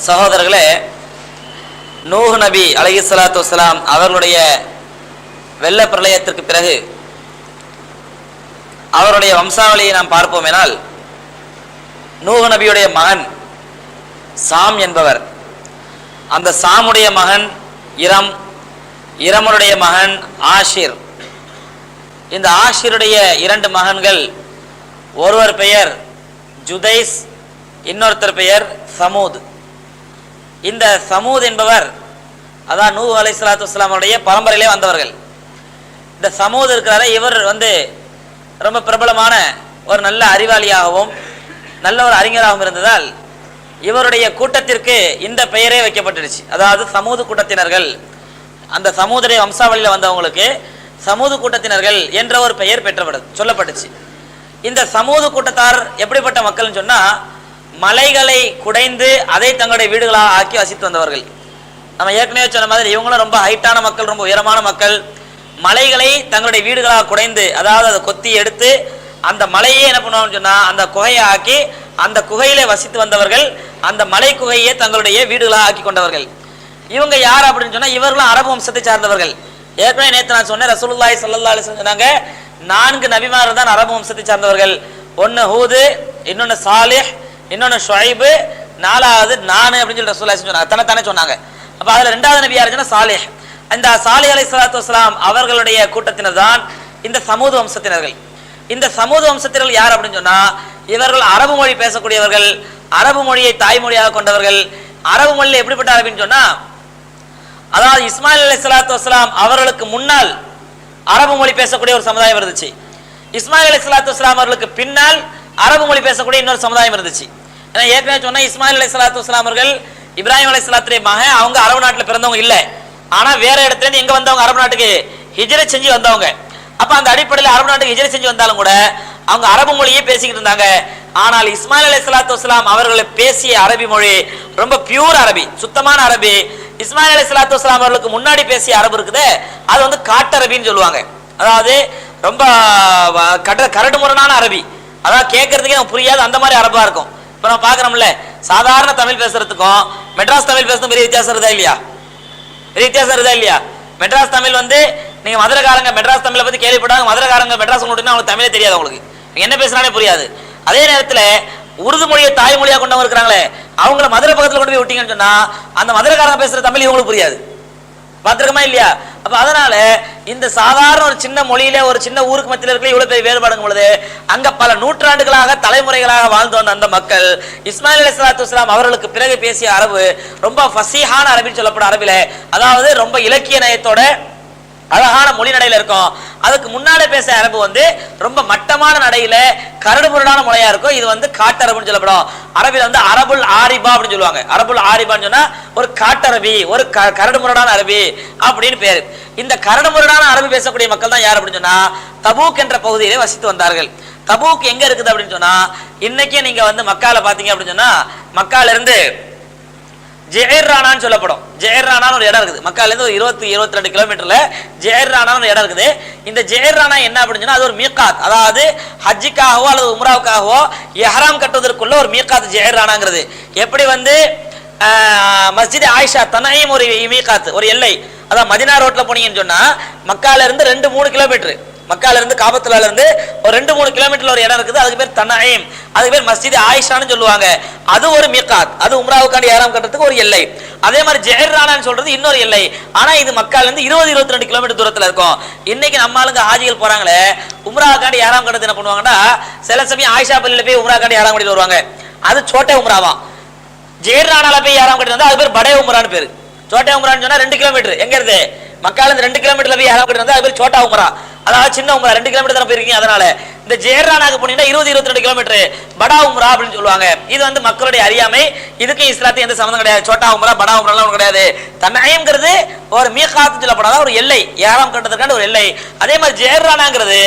சகோதரர்களே, நூஹ் நபி அலைஹிஸ்ஸலாத்து வஸ்ஸலாம் அவர்களுடைய வெள்ள பிரளயத்திற்கு பிறகு அவருடைய வம்சாவளியை நாம் பார்ப்போமேனால், நூஹ் நபியுடைய மகன் சாம் என்பவர், அந்த சாமுடைய மகன் இரம், இரமுடைய மகன் ஆஷிர். இந்த ஆஷிருடைய இரண்டு மகன்கள், ஒருவர் பெயர் ஜுதைஸ், இன்னொருத்தர் பெயர் சமூத். இந்த சமூத் என்பவர் அதான் நூஹ் அலைஹிஸ்ஸலாத்து வஸ்ஸலாமுடைய பரம்பரையிலே வந்தவர்கள். இந்த சமூத் இருக்கிறார, இவர் ரொம்ப பிரபலமான ஒரு நல்ல அறிவாளியாகவும் நல்ல ஒரு அறிஞராகவும் இருந்ததால் இவருடைய கூட்டத்திற்கு இந்த பெயரே வைக்கப்பட்டுடுச்சு. அதாவது சமூது கூட்டத்தினர்கள், அந்த சமூதுடைய வம்சாவளியில் வந்தவங்களுக்கு சமூது கூட்டத்தினர்கள் என்ற ஒரு பெயர் சொல்லப்பட்டுச்சு. இந்த சமூது கூட்டத்தார் எப்படிப்பட்ட மக்கள்னு சொன்னா, மலைகளை குடைந்து அதை தங்களுடைய வீடுகளாக ஆக்கி வசித்து வந்தவர்கள். நம்ம ஏற்கனவே சொன்ன மாதிரி இவங்களும் ரொம்ப ஹைட்டான மக்கள், ரொம்ப உயரமான மக்கள். மலைகளை தங்களுடைய வீடுகளாக குடைந்து, அதாவது அதை கொத்தி எடுத்து அந்த மலையே என்ன பண்ணுவாங்கன்னு சொன்னா அந்த குகையை ஆக்கி அந்த குகையிலே வசித்து வந்தவர்கள், அந்த மலை குகையே தங்களுடைய வீடுகளாக ஆக்கி கொண்டவர்கள். இவங்க யார் அப்படின்னு சொன்னா, இவர்களும் அரபு வம்சத்தை சார்ந்தவர்கள். ஏற்கனவே நேற்று நான் சொன்னேன், ரசூலுல்லாஹி ஸல்லல்லாஹு அலைஹி வஸல்லம் சொன்னாங்க, 4 நபிமார்கள் தான் அரபு வம்சத்தை சார்ந்தவர்கள். ஒன்னு ஹூது, இன்னொன்னு சாலிஹ், இன்னொன்னு ஷுஐப், 4வது நான் அப்படின்னு சொல்லி ரசூலுல்லாஹி சொன்னாங்க. தன்னைத்தானே சொன்னாங்க. அப்ப அதுல 2வது நபி யாருன்னா சாலிஹ். இந்த சாலிஹ் அலைஹிஸ்ஸலாத்து வஸ்ஸலாம் அவர்களுடைய கூட்டத்தினர் தான் இந்த சமூது வம்சத்தினர்கள். இந்த சமூது வம்சத்தினர்கள் யார் அப்படின்னு சொன்னா, இவர்கள் அரபு மொழி பேசக்கூடியவர்கள், அரபு மொழியை தாய்மொழியாக கொண்டவர்கள். அரபு மொழியில் எப்படிப்பட்ட அரபின்னு சொன்னா, அதாவது இஸ்மாயில் அலைஹிஸ்ஸலாத்து வஸ்ஸலாம் அவர்களுக்கு முன்னால் அரபு மொழி பேசக்கூடிய ஒரு சமுதாயம் இருந்துச்சு. இஸ்மாயில் அலைஹிஸ்ஸலாத்து வஸ்ஸலாம் அவர்களுக்கு பின்னால் அரபு மொழி பேசக்கூடிய இன்னொரு சமுதாயம் இருந்துச்சு. ஏன்னா ஏற்கனவே சொன்னா, இஸ்மாயில் அலைஹிஸ்ஸலாத்து வஸ்ஸலாம் அவர்கள் இப்ராஹிம் அலைஹிஸ்ஸலாத்துடைய மகன். அவங்க அரபு நாட்டில் பிறந்தவங்க இல்லை, ஆனா வேற இடத்துல இருந்து எங்க வந்தவங்க, அரபு நாட்டுக்கு ஹிஜ்ரத் செஞ்சு வந்தவங்க. அப்ப அந்த அடிப்படையில் அரபு நாட்டுக்கு ஹிஜ்ரத் செஞ்சு வந்தாலும் கூட அவங்க அரபு மொழியே பேசிக்கிட்டு இருந்தாங்க. ஆனால் இஸ்மாயில் அலைஹிஸ்ஸலாத்து வஸ்ஸலாம் அவர்களை பேசிய அரபி மொழி ரொம்ப பியூர் அரபி, சுத்தமான அரபி. இஸ்மாயில் அலைஹிஸ்ஸலாத்து வஸ்ஸலாம் அவர்களுக்கு முன்னாடி பேசிய அரபு இருக்குது, அது காட்டரபின்னு சொல்லுவாங்க. அதாவது ரொம்ப கரடு முரணான அரபி, அதாவது கேட்கறதுக்கே புரியாது, அந்த மாதிரி அரபா இருக்கும். இப்ப நம்ம பாக்குறோம்ல, சாதாரண தமிழ் பேசுறதுக்கும் மெட்ராஸ் தமிழ் பேசுறதுக்கும் பெரிய வித்தியாசம் இருந்தா இல்லையா? பெரிய வித்தியாசம் இருந்தா இல்லையா? மெட்ராஸ் தமிழ் நீங்க மதுரைக்காரங்க மெட்ராஸ் தமிழை பத்தி கேள்விப்பட்டாங்க, மதுரைக்காரங்க மெட்ராஸ் அவங்களுக்கு தமிழே தெரியாது, அவங்களுக்கு என்ன பேசுறானே புரியாது. அதே நேரத்துல உருது மொழியை தாய்மொழியா கொண்டவங்க இருக்கிறாங்களே, அவங்கள மதுரை பக்கத்துல கொண்டு போய் விட்டீங்கன்னு சொன்னா அந்த மதுரைக்காரங்க பேசுற தமிழ் இவங்களுக்கு புரியாது. பாத்துருக்கமா இல்லையா? அப்ப அதனால இந்த சாதாரண ஒரு சின்ன மொழியில ஒரு சின்ன ஊருக்கு மத்தியில் இருக்கிற இவ்வளவு பெரிய வேறுபாடுங்க பொழுது, அங்க பல நூற்றாண்டுகளாக தலைமுறைகளாக வாழ்ந்து வந்த அந்த மக்கள் இஸ்மாயில் அலைஹிஸ்ஸலாத்து வஸ்ஸலாம் அவர்களுக்கு பிறகு பேசிய அரபு ரொம்ப ஃபசீஹான அரபின்னு சொல்லப்படும் அரபில, அதாவது ரொம்ப இலக்கிய நயத்தோட அழகான மொழி நடையில இருக்கும். அதுக்கு முன்னாலே பேச அரபு ரொம்ப மட்டமான நடையில கரடு முரடான மொழியா இருக்கும். இது காட்டரபுன்னு சொல்லப்படும். அரபில அரபுல் ஆரிபா அப்படின்னு சொல்லுவாங்க. அரபுல் ஆரிபான்னு சொன்னா ஒரு காட்டரபி, ஒரு கரடு முரடான அரபி அப்படின்னு பேரு. இந்த கரடு முரடான அரபி பேசக்கூடிய மக்கள் தான் யார் அப்படின்னு சொன்னா, தபூக் என்ற பகுதியிலே வசித்து வந்தார்கள். தபூக் எங்க இருக்குது அப்படின்னு சொன்னா, இன்னைக்கே நீங்க மக்கால பாத்தீங்க அப்படின்னு சொன்னா, மக்கால இருந்து ஜெயர்ரானான்னு சொல்லப்படும். ஜெயர்ரானான்னு ஒரு இடம் இருக்குது. மக்கால இருந்து ஒரு 22 கிலோமீட்டர்ல ஜெயர்ரானான்னு ஒரு இடம் இருக்குது. இந்த ஜெயர்ரானா என்ன அப்படின்னு சொன்னா, அது ஒரு மீகாத், அதாவது ஹஜ்ஜுக்காகவோ அல்லது உம்ராவுக்காகவோ எஹ்ராம் கட்டுவதற்குள்ள ஒரு மீகாத் ஜெயர்ரானாங்கிறது. எப்படி மஸ்ஜித் ஆயிஷா தனஈம் ஒரு மீகாத், ஒரு எல்லை. அதான் மதினா ரோட்ல போனீங்கன்னு சொன்னா மக்கால இருந்து 2-3 கிலோமீட்டர், மக்கால இருந்து காபத்துலா இருந்து ஒரு 2-3 கிலோமீட்டர்ல ஒரு இடம் இருக்குது. அதுக்கு பேர் தனஈம், அதுக்கு பேர் மஸ்ஜித் ஆயிஷான்னு சொல்லுவாங்க. அது ஒரு மீகாத், அது உம்ராவுக்காண்டி ஏறாம் கட்டுறதுக்கு ஒரு எல்லை. அதே மாதிரி ஜெயர்ரானான்னு சொல்றது இன்னொரு எல்லை. ஆனா இது மக்கால இருந்து 20-22 கிலோமீட்டர் தூரத்துல இருக்கும். இன்னைக்கு நம்ம ஆளுங்க ஹாஜிகள் போறாங்களே, உம்ராவுக்காண்டி ஏறாம் கட்டுறது என்ன பண்ணுவாங்கன்னா, சில சமயம் ஆயிஷா பள்ளியில போய் உம்ராவுக்காண்டி ஏறாம் கட்டிட்டு வருவாங்க. அது சோட்டை உம்ராவா. ஜெயர்ரானால போய் ஏறாம் கட்டிட்டு வந்தா அது பேர் படை உம்ரான்னு பேரு. சோட்டை உம்ரான்னு சொன்னா 2 கிலோமீட்டர் எங்க இருந்து, மக்கால இருந்து 2 கிலோமீட்டர்ல போய் ஏறாம் கட்டிட்டு வந்தா அது பேர் சோட்டா உம்ரா, அதாவது சின்ன உம்ரா. 2 கிலோமீட்டர் தான் போயிருக்கீங்க. அதனால இந்த ஜெயர்ரானாக்கு போனீங்கன்னா 20-22 கிலோமீட்டர் படா உம்ரா அப்படின்னு சொல்லுவாங்க. இது மக்களுடைய அறியாமை. இதுக்கு இஸ்லாத்துக்கு எந்த சம்பந்தம் கிடையாது. சோட்டா உம்ரா படா உம்ராலாம் ஒன்றும் கிடையாது. தனஈம்ங்கிறது ஒரு மீகாத் சொல்லப்படாத ஒரு எல்லை, ஏறாம் கட்டுறதுக்காண்டி ஒரு எல்லை. அதே மாதிரி ஜெயர்ரானாங்கிறது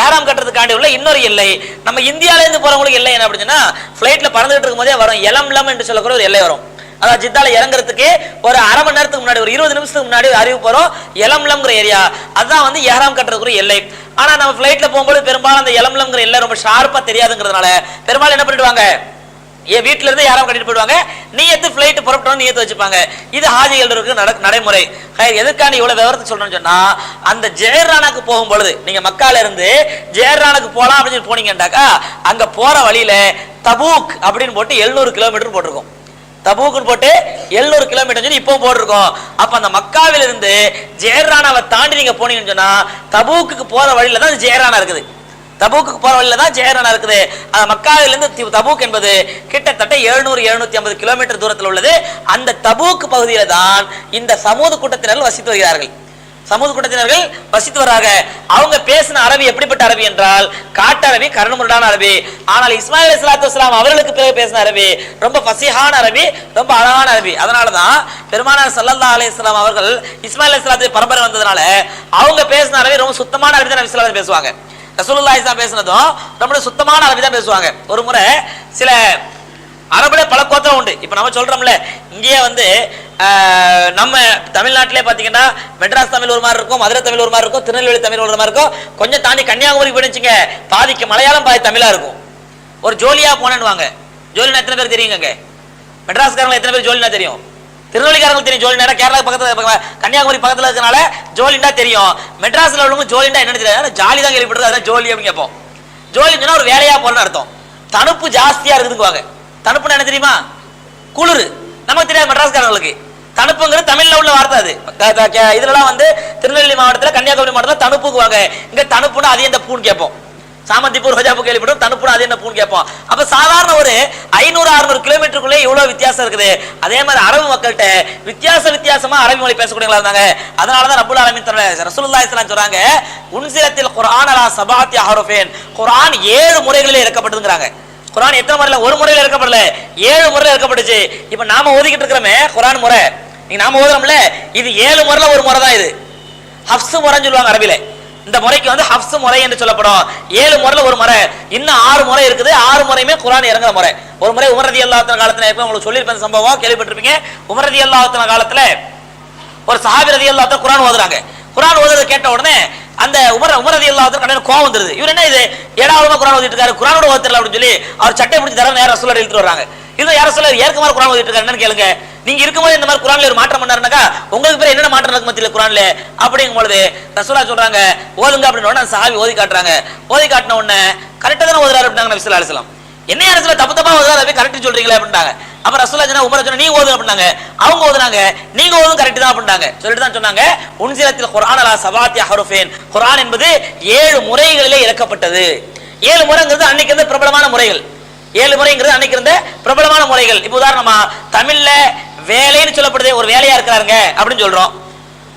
ஏறாம் கட்டுறதுக்காண்டி உள்ள இன்னொரு எல்லை. நம்ம இந்தியால இருந்து போறவங்களுக்கு எல்லை என்ன அப்படின்னா, பிளைட்ல பறந்துட்டு இருக்கும் போதே வரும் எலம்லம் என்று சொல்லக்கூடிய ஒரு எல்லை வரும். அதாவது ஜித்தால இறங்குறதுக்கு ஒரு அரை மணி நேரத்துக்கு முன்னாடி, ஒரு 20 நிமிஷத்துக்கு முன்னாடி அறிவிப்பு வரும், எலம்லம்ங்கிற ஏரியா. அதுதான் ஏறாம் கட்டுறதுக்குரிய எல்லை. ஆனா நம்ம பிளைட்ல போகும்போது பெரும்பாலும் அந்த எலம்லம்ங்கிற எல்லை ரொம்ப ஷார்ப்பா தெரியாதுங்கிறதுனால பெரும்பாலும் என்ன பண்ணிடுவாங்க, வீட்டுல இருந்து யாரும் கட்டிட்டு போயிடுவாங்க, நீயத்து ஃபிளைட் புறப்பட்டோம் நீயத்து வச்சுப்பாங்க. இது ஹாஜிகள் இருக்கு நடைமுறை. எதுக்கான இவ்வளவு விவரத்தை சொல்றேன்னு சொன்னா, அந்த ஜெயரானாக்கு போகும் பொழுது நீங்க மக்கால இருந்து ஜெயரானுக்கு போலாம் அப்படின்னு போனீங்கன்னாக்கா அங்க போற வழியில தபூக் அப்படின்னு போட்டு 700 கிலோமீட்டர் போட்டிருக்கோம். தபூக்குன்னு போட்டு 700 கிலோமீட்டர் சொல்லி இப்போ போட்டிருக்கோம். அப்ப அந்த மக்காவில இருந்து ஜெயரானாவை தாண்டி நீங்க போனீங்கன்னு சொன்னா தபூக்கு போற வழியில தான் ஜெயரானா இருக்குது. தபூக்கு போற வழியில தான் ஜெயரானா இருக்குது. மக்காவிலிருந்து தபூக் என்பது கிட்டத்தட்ட 700-750 கிலோமீட்டர் தூரத்தில் உள்ளது. அந்த தபூக் பகுதியில தான் இந்த சமூக கூட்டத்தினர்கள் வசித்து வருகிறார்கள். சமூக கூட்டத்தினர்கள் வசித்து வராங்க. அவங்க பேசின அரபி எப்படிப்பட்ட அரபி என்றால் காட்டரபி, கரடுமுரடான அரபி. ஆனால் இஸ்மாயில் அலைஹிஸ்ஸலாத்து வஸ்ஸலாம் அவர்களுக்கு பிறகு பேசின அரபி ரொம்ப ஃபஸீஹான அரபி, ரொம்ப அழகான அரபி. அதனாலதான் பெருமானார் ஸல்லல்லாஹு அலைஹி வஸல்லம் அவர்கள் இஸ்மாயில் அலைஹிஸ்ஸலாத்து பரம்பரை வந்ததுனால அவங்க பேசின அரபி ரொம்ப சுத்தமான அரபி தான் நபி ஸல்லல்லாஹு அலைஹி பேசுவாங்க. ரசூலுல்லாஹி ஸல்லல்லாஹு பேசினதும் ரொம்ப சுத்தமான அரபி தான் பேசுவாங்க. ஒரு முறை சில அரபுல பல கோத்திரம் உண்டு. இப்ப நம்ம சொல்றோம்ல, இங்கேயே வந்து நம்ம தமிழ்நாட்டிலே பாத்தீங்கன்னா மெட்ராஸ் தமிழ் ஒரு மாதிரி இருக்கும், மதுரை தமிழ் ஒரு மாதிரி இருக்கும், திருநெல்வேலி தமிழ் ஒரு மாதிரி இருக்கும். கொஞ்சம் தாண்டி கன்னியாகுமரி போயிடுச்சுங்க, பாதிக்கு மலையாளம் பாதி தமிழா இருக்கும். ஒரு ஜோலியா போனேன்னு, ஜோலினா எத்தனை பேர் தெரியுங்க? மெட்ராஸ்காரங்க எத்தனை பேர் ஜோலினா தெரியும்? திருநெல்வேலிக்காரங்களுக்கு தெரியும் ஜோலினா. கேரளா பக்கத்துல கன்னியாகுமரி பக்கத்துல இருக்கனால ஜோலிண்டா தெரியும். மெட்ராஸ்ல உள்ளவங்க ஜோலிண்டா என்னன்னு தெரியாது, ஜாலி தான் கேள்விப்படுறது. அதான் ஜோலி அப்படின்னு கேட்போம். ஜோலின்னு சொன்னா ஒரு வேலையா போறன்னு அர்த்தம். தணுப்பு ஜாஸ்தியா இருக்குதுங்குவாங்க. தணுப்புன்னு என்ன தெரியுமா? குளிர். நமக்கு தெரியாது மெட்ராஸ்காரங்களுக்கு. தணுப்புங்கிறது தமிழ்ல உள்ள வார்த்தை. அது இதுலாம் வந்து திருநெல்வேலி மாவட்டத்தில், கன்னியாகுமரி மாவட்டத்தில் தணுப்புக்குவாங்க. இங்க தணுப்புன்னு அது எந்த பூன்னு கேட்போம். சாமந்திப்பூர் ரோஜாப்பூ கேள்விப்பட்டோம், தணுப்புன்னு அது என்ன பூன்னு கேட்போம். அப்ப சாதாரண ஒரு 500-600 கிலோமீட்டருக்குள்ளே இவ்வளவு வித்தியாசம் இருக்குது. அதே மாதிரி அரபு மக்கள்கிட்ட வித்தியாசமா அரபி மொழி பேசக்கூடியவங்களா இருந்தாங்க. அதனாலதான் ரப்புல் ஆலமீன் ரசூலுல்லாஹி ஸல்லல்லாஹு அலைஹி சொல்றாங்க, உன்சிலத்தில் குர்ஆன் அலா சபாத்தி ஹுரூஃபின், குர்ஆன் 7 முறைகளில் இறக்கப்பட்டதுங்கறாங்க. குர்ஆன் எத்தனை முறையில? ஒரு முறையில இறக்கப்படல, 7 முறையில இறக்கப்பட்டுச்சு. இப்ப நாம ஓதிக்கிட்டு இருக்கிறோமே குர்ஆன் முறை, நீங்க நாம ஓதுறோம்ல, இது 7 முறையில ஒரு முறை தான். இது ஹஃப்ஸ் முறைன்னு சொல்லுவாங்க அரபில. இந்த முறைக்கு வந்து ஹஃப்ஸ் முறை என்று சொல்லப்படும். 7 முறையில ஒரு முறை, இன்னும் 6 முறை இருக்குது. 6 முறையுமே குர்ஆன் இறங்குற முறை. ஒரு முறை உமர் ரலியல்லாஹு அன்ஹு காலத்துல உங்களுக்கு சொல்லியிருப்பேன் சம்பவம், கேள்விப்பட்டிருப்பீங்க. உமர் ரலியல்லாஹு அன்ஹு காலத்துல ஒரு சஹாபி ரலியல்லாஹு அன்ஹு குர்ஆன் ஓதுறாங்க. குர்ஆன் ஓதுறத கேட்ட உடனே அந்த உமர் ரலியல்லாஹு அன்ஹு கண்ணுல கோவம் வந்துருது. இவர் என்ன இது ஏடாவமா குர்ஆன் ஓதிட்டு இருக்காரு, குர்ஆனோட ஓதல அப்படின்னு சொல்லி அவர் சட்டை பிடிச்சி தர நேரா ரசூலுல்லாஹி இழுத்துட்டு வராங்க. இது யார சொல்ல ஏற்கனவே குர்ஆன் ஓதிட்டு இருக்காரு, என்னன்னு கேளுங்க. நீங்க இருக்கும்போது இந்த மாதிரி குர்ஆன்ல ஒரு மாற்றம் பண்ணாருனாக்கா உங்களுக்கு பேர் என்ன மாற்றம் நடக்கும் மத்தியில குர்ஆன்ல அப்படிங்கும் பொழுது ரசூலுல்லாஹி சொல்றாங்க ஓதுங்க அப்படின்னு உடனே சஹாபி ஓதி காட்டுறாங்க. ஓதி காட்டின உடனே கரெக்டா தானே ஓதுறாரு அப்படின்னாங்க நபி ஸல்லல்லாஹு அலைஹி வஸல்லம். என்ன யாரத்துல தப்பு தப்பா ஓதுறாரு, அப்படியே கரெக்ட் சொல்றீங்களே அப்படின்னாங்க. அப்ப ரசூலுல்லாஹி சொன்னா உமர் சொன்னா நீ ஓது அப்படின்னாங்க. அவங்க ஓதுனாங்க, நீங்க ஓதும் கரெக்ட் தான் அப்படின்னாங்க. சொல்லிட்டு தான் சொன்னாங்க உன்சிலத்தில் குர்ஆன் அலா சபாத்தி ஹுரூஃபின், குர்ஆன் என்பது 7 முறைகளிலே இறக்கப்பட்டது. 7 முறைங்கிறது அன்னைக்கு இருந்த பிரபலமான முறைகள். 7 முறைங்கிறது அன்னைக்கு இருந்த பிரபலமான முறைகள். இப்ப உதாரணமா தமிழ்ல வேலைன்னு சொல்லப்படுது, ஒரு வேலையா இருக்கிறாருங்க அப்படின்னு சொல்றோம்,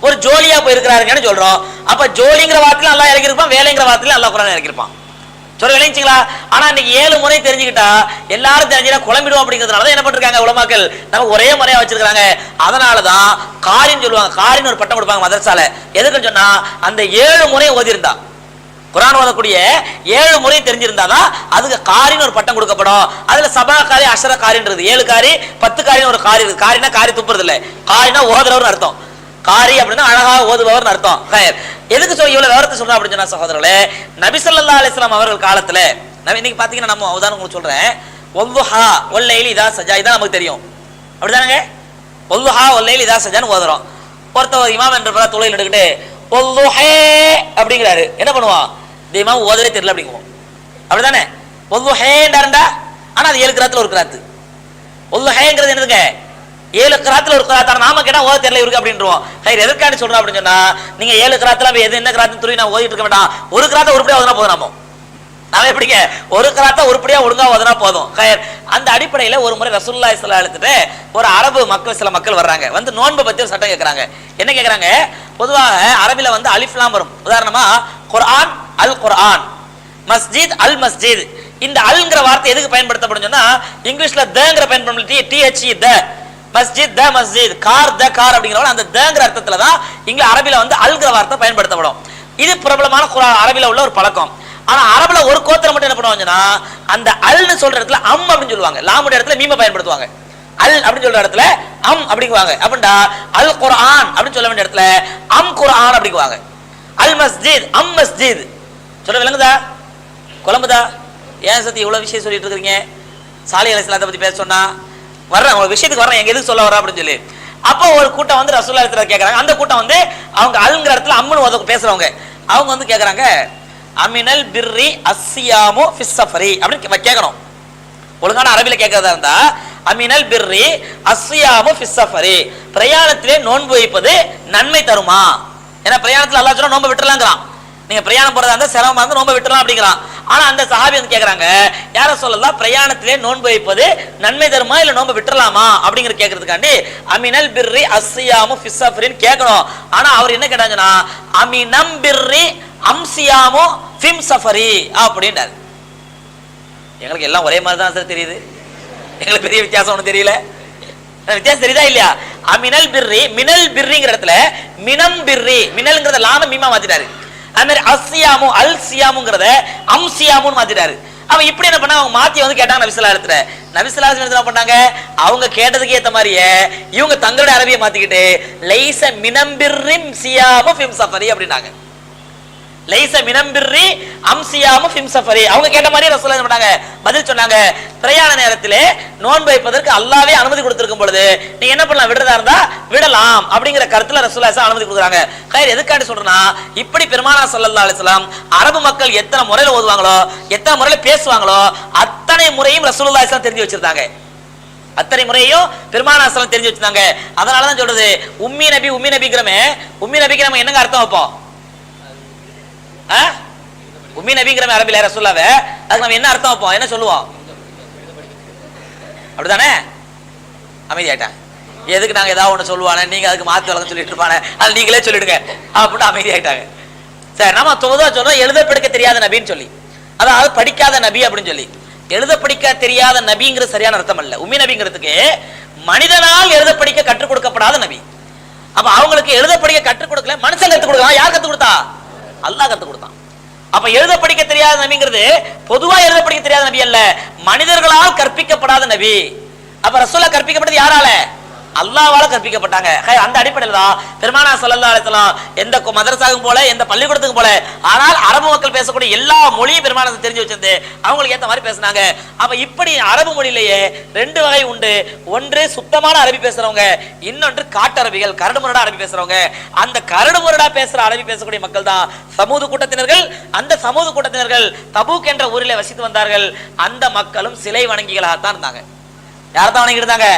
ஒரு ஜோலியா போய் இருக்கிறாருங்கன்னு சொல்றோம். அப்ப ஜோலிங்கிற வார்த்தையில அல்லாஹ் இறக்கிருப்பான், வேலைங்கிற வார்த்தையில அல்லாஹ் குர்ஆன் இறக்கிருப்பான். சொல்ல விளைஞ்சிங்களா? ஆனா இன்னைக்கு 7 முறை தெரிஞ்சுக்கிட்டா எல்லாரும் தெரிஞ்சுட்டா குழம்பிடுவோம். அப்படிங்கிறதுனால என்ன பண்ணிருக்காங்க உலமாக்கள், நமக்கு ஒரே முறையா வச்சிருக்காங்க. அதனாலதான் காரின்னு சொல்லுவாங்க. காரின்னு ஒரு பட்டம் கொடுப்பாங்க மதரசால. எதுக்குன்னு சொன்னா அந்த 7 முறை ஓதிருந்தா, குர்ஆன் ஓதக்கூடிய 7 முறை தெரிஞ்சிருந்தாதான் அதுக்கு காரின்னு ஒரு பட்டம் கொடுக்கப்படும். அதுல சபா காரி, அஷர காரின்றது 7 காரி, 10 காரின்னு ஒரு காரி இருக்கு. காரினா காரி துப்புறது இல்ல, காரினா ஓதுறவர்னு அர்த்தம். காரி அப்படின்னா அழகா ஓதுபவர்னு அர்த்தம். எதுக்கு சொல்லி இவ்வளவு விவரத்தை சொல்றேன் அப்படின்னு சொன்னா சகோதரர்களே, நபி ஸல்லல்லாஹு அலைஹி வஸல்லம் அவர்கள் காலத்துல இன்னைக்கு பாத்தீங்கன்னா நம்ம உதாரணம் உங்களுக்கு சொல்றேன், வல்லுஹா வல்லைலி இதா சஜா, இதான் நமக்கு தெரியும் அப்படிதானங்க. வல்லுஹா வல்லைலி இதா சஜான்னு ஓதுறோம். ஒருத்தர் இமாம் என்ற தொழில் எடுத்துக்கிட்டு வல்லுஹே அப்படிங்கிறாரு, என்ன பண்ணுவான்? இந்த இமாம் ஓதவே தெரியல அப்படிங்குவோம், அப்படிதானே? வல்லுஹேண்டாருண்டா, ஆனா அது 7 கிராத்துல ஒரு கிராத்து. வல்லுஹேங்கிறது என்னதுங்க? 7 கிராத்துல ஒரு கிராத். நாம கேட்டா ஓத தெரியல இருக்கு அப்படின்றோம். எதற்காண்டி சொல்றோம் அப்படின்னு சொன்னா, நீங்க 7 கிராத்துல எது என்ன கிராத்துன்னு துணி நான் ஓதிட்டு இருக்க வேண்டாம். ஒரு கிராத்த உருப்படியா ஓதுனா போதும். நாம எப்படிங்க ஒரு கிராத்த உருப்படியா ஒழுங்கா ஓதுனா போதும். அந்த அடிப்படையில ஒரு முறை ரசூலுல்லாஹி ஸல்லல்லாஹு அலைஹி வஸல்லம் ஒரு அரபு மக்கள், சில மக்கள் வர்றாங்க, வந்து நோன்பை பத்தி ஒரு சட்டம் கேட்கறாங்க. என்ன கேட்கறாங்க? பொதுவாக அரபில வந்து அலிஃப் லாம் வரும். உதாரணமா குர்ஆன் அல் குர்ஆன், மஸ்ஜித் அல் மஸ்ஜித். இந்த அல்ங்கிற வார்த்தை எதுக்கு பயன்படுத்தப்படும் சொன்னா, இங்கிலீஷ்ல தங்கிற பயன்படுத்த THE the, Masjid the Masjid, car the car அப்படிங்கிற அந்த தங்கிற அர்த்தத்துல தான் இங்க அரபில வந்து அல்ங்கிற வார்த்தை பயன்படுத்தப்படும். இது பிரபலமான அரபில உள்ள ஒரு பழக்கம். ஆனா அரபுல ஒரு கோத்திரம் மட்டும் என்ன பண்ணுவாங்கன்னா, அந்த அல்னு சொல்ற இடத்துல அம் அப்படின்னு சொல்லுவாங்க, லாமுடைய இடத்துல மீம பயன்படுத்துவாங்க. அல் அப்படின்னு சொல்ற இடத்துல அம் அப்படிங்குவாங்க. அப்படின்னா அல் குர்ஆன் அப்படின்னு சொல்ல வேண்டிய இடத்துல அம் குர்ஆன் அப்படிங்குவாங்க. அல் மஸ்ஜித் அம் மஸ்ஜித். சொல்ல விளங்குதா? குழம்புதா? ஏன் சத்தி இவ்வளவு விஷயம் சொல்லிட்டு இருக்கீங்க? சாலிஹ் அலைஹிஸ்ஸலாத்தை பத்தி பேச சொன்னா வர்றேன், ஒரு விஷயத்துக்கு வர்றேன், எங்க எதுக்கு சொல்ல வர அப்படின்னு சொல்லி. அப்போ ஒரு கூட்டம் வந்து ரசூலுல்லாஹி ஸல்லல்லாஹு அலைஹி கேட்கறாங்க. அந்த கூட்டம் வந்து அவங்க அல்ங்கிற இடத்துல அம்முன்னு பேசுறவங்க, அவங்க வந்து கேட்கறாங்க, அமினல் பிர்ரி அஸ்ஸியாமு ஃபிஸ் ஸஃபரி அப்படின்னு கேட்கணும். ஒழுங்கான அரபில கேட்கறதா இருந்தா அமினல் பிர்ரி அஸ்ஸியாமு ஃபிஸ் ஸஃபரி, பிரயாணத்திலே நோன்பு வைப்பது நன்மை தருமா? ஏன்னா பிரயாணத்துல அல்லாஹ் சொன்னா நோன்பு விட்டுறலாம்ங்கறான். நீங்க பிரயாணம் போறதா இருந்தா சிரமமா இருந்தா நோன்பு விட்டுறலாம் அப்படிங்கிறான். ஆனா அந்த சஹாபி வந்து கேக்குறாங்க, யார சொல்லலாம், பிரயாணத்திலே நோன்பு வைப்பது நன்மை தருமா இல்ல நோன்பு விட்டுறலாமா அப்படிங்கிற கேட்கறதுக்காண்டி அமினல் பிர்ரி அஸ்ஸியாமு ஃபிஸ் ஸஃபரின்னு கேட்கணும். ஆனா அவர் என்ன கேட்டாங்கன்னா அமினம் பிர்ரி அம்சியாமு ஃபிம் ஸஃபரி அப்படின்றாரு. எங்களுக்கு எல்லாம் ஒரே மாதிரி தான் சார் தெரியுது, எங்களுக்கு பெரிய வித்தியாசம் ஒன்றும் தெரியல. வித்தியாசம் தெரியுதா இல்லையா? அமினல் பிர்ரி, மினல் பிர்ரிங்கிற இடத்துல மினம் பிர்ரி, மினல்ங்கிறத லாம மீமா மாத்திட்டாரு. அது மாதிரி அஸ்ஸியாமு அல் சியாமுங்கிறத அம்சியாமுன்னு மாத்திட்டாரு. அவன் இப்படி என்ன பண்ணா, அவங்க மாத்தி வந்து கேட்டாங்க நபி ஸல்லல்லாஹு அலைஹி வஸல்லம். நபி ஸல்லல்லாஹு அலைஹி வஸல்லம் என்ன பண்ணாங்க, அவங்க கேட்டதுக்கு ஏத்த மாதிரியே இவங்க தங்களுடைய அரபியை மாத்திக்கிட்டு லைஸ மினம் பிர்ரின் சியாமு ஃபிம் ஸஃபரி அப்படினாங்க. லைஸ மினம் பிர்ரி அம்சியாமு ஃபிம் ஸஃபரி, அவங்க கேட்ட மாதிரி ரசூலுல்லாஹி என்ன பண்ணாங்க, பதில் சொன்னாங்க. பிரயாண நேரத்திலே நோன்பு வைப்பதற்கு அல்லாஹ்வே அனுமதி கொடுத்திருக்கும் பொழுது நீ என்ன பண்ணலாம், விடுறதா இருந்தா விடலாம் அப்படிங்கிற கருத்துல ரசூலுல்லாஹி அனுமதி கொடுக்குறாங்க. கைர் எதுக்காண்டி சொல்றேன்னா, இப்படி பெருமானார் ஸல்லல்லாஹு அலைஹி வஸல்லம் அரபு மக்கள் எத்தனை முறையில ஓதுவாங்களோ, எத்தனை முறையில பேசுவாங்களோ, அத்தனை முறையும் ரசூலுல்லாஹி தெரிஞ்சு வச்சிருந்தாங்க. அத்தனை முறையும் பெருமானார் ஸல்லல்லாஹு தெரிஞ்சு வச்சிருந்தாங்க. அதனாலதான் சொல்றது உம்மி நபி, உம்மி நபிங்கிறமே, உம்மி நபிக்கு நம்ம என்னங்க அர்த்தம் வைப்போம்? உம்மி நபிங்கிற அரபில ரசூலுல்லாஹ்வே அதுக்கு நம்ம என்ன அர்த்தம் வைப்போம், என்ன சொல்லுவோம்? அப்படிதானே? அமைதியாயிட்டாங்க. எதுக்கு நாங்க ஏதாவது ஒண்ணு சொல்லுவானே, நீங்க அதுக்கு மாத்து வழங்க சொல்லிட்டு இருப்பானே, அது நீங்களே சொல்லிடுங்க அப்படின்னு அமைதியாயிட்டாங்க. சரி, நம்ம பொதுவா சொல்றோம் எழுத படிக்க தெரியாத நபின்னு சொல்லி, அதாவது படிக்காத நபி அப்படின்னு சொல்லி. எழுத படிக்க தெரியாத நபிங்கிறது சரியான அர்த்தம் அல்ல. உம்மி நபிங்கிறதுக்கு மனிதனால் எழுத படிக்க கற்றுக் கொடுக்கப்படாத நபி. அப்ப அவங்களுக்கு எழுத படிக்க கற்றுக் கொடுக்கல, மனுஷன் கற்றுக் கொடுக்கலாம். யார் கற்றுக் கொடுத்தா? அல்லாஹ் கற்றுக் கொடுத்தான். அப்ப எழுத படிக்க தெரியாத நபிங்கிறது பொதுவா எழுத படிக்க தெரியாத நபி அல்ல, மனிதர்களால் கற்பிக்கப்படாத நபி. அப்ப ரசூலுல்லாஹ் கற்பிக்கப்பட்டது யாரால? அல்லாஹ்வால கற்பிக்கப்பட்டாங்க. அந்த அடிப்படையில் தான் பெருமானார் ஸல்லல்லாஹு அலைஹி வஸல்லம் எந்த மதரசாவுக்கும் போல, எந்த பள்ளிக்கூடத்துக்கும் போல, ஆனால் அரபு மக்கள் பேசக்கூடிய எல்லா மொழியும் பெருமானார் தெரிஞ்சு வச்சிருந்து அவங்களுக்கு ஏற்ற மாதிரி பேசினாங்க. அப்ப இப்படி அரபு மொழியிலேயே ரெண்டு வகை உண்டு. ஒன்று சுத்தமான அரபி பேசுறவங்க, இன்னொன்று காட்டரபிகள், கரடு முரடா அரபி பேசுறவங்க. அந்த கரடு முரடா பேசுற அரபி பேசக்கூடிய மக்கள் தான் சமூக கூட்டத்தினர்கள். அந்த சமூக கூட்டத்தினர்கள் தபூக் என்ற ஊரில் வசித்து வந்தார்கள். அந்த மக்களும் சிலை வணங்கிகளாகத்தான் இருந்தாங்க. யாரைத்தான் வணங்கிட்டு இருந்தாங்க?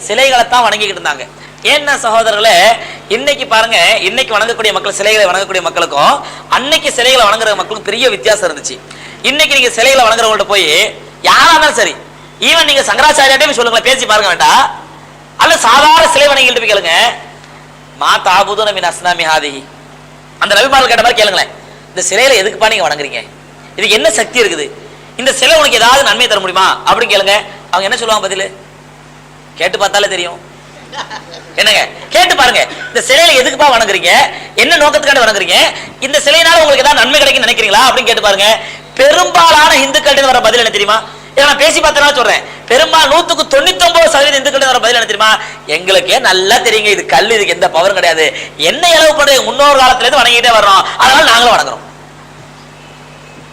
சிலைகளைத்தான் வணங்கிக்கிட்டு இருந்தாங்க. ஏன்னா சகோதரர்களே, இன்னைக்கு பாருங்க, இன்னைக்கு வணங்கக்கூடிய மக்கள், சிலைகளை வணங்கக்கூடிய மக்களுக்கும் அன்னைக்கு சிலைகளை வணங்குற மக்களுக்கும் பெரிய வித்தியாசம் இருந்துச்சு. இன்னைக்கு நீங்க சிலைகளை வணங்குறவங்கள்ட்ட போய் யாராலும் சரி, ஈவன் நீங்க சங்கராச்சாரியாட்டே சொல்லுங்களேன், பேசி பாருங்க வேண்டாம், அல்ல சாதாரண சிலை வணங்கிட்டு போய் கேளுங்க, மா தாபுதுன மின் அஸ்னாமி ஹாதிஹி, அந்த நபிமார்கள் கேட்ட மாதிரி கேளுங்களேன், இந்த சிலையில எதுக்குப்பா நீங்க வணங்குறீங்க, இதுக்கு என்ன சக்தி இருக்குது, இந்த சிலை உனக்கு ஏதாவது நன்மை தர முடியுமா அப்படின்னு கேளுங்க. அவங்க என்ன சொல்லுவாங்க பதில்? கேட்டு பார்த்தாலே தெரியும். என்னங்க கேட்டு பாருங்க, இந்த சிலையில எதுக்குப்பா வணங்குறீங்க, என்ன நோக்கத்துக்காக வணங்குறீங்க, இந்த சிலையினால உங்களுக்கு ஏதாவது நன்மை கிடைக்கும் நினைக்கிறீங்களா அப்படின்னு கேட்டு பாருங்க. பெரும்பாலான இந்துக்கள்கிட்ட வர பதில் என்ன தெரியுமா? இதை நான் பேசி பார்த்தா சொல்றேன், பெரும்பாலும் 199% இந்துக்கள்கிட்ட வர பதில் என்ன தெரியுமா? எங்களுக்கே நல்லா தெரியுங்க, இது கல், இதுக்கு எந்த பவரும் கிடையாது, என்ன இளவு பண்ணுறது, முன்னோர் காலத்துல இருந்து வணங்கிட்டே வர்றோம், அதனால நாங்களும் வணங்குறோம்.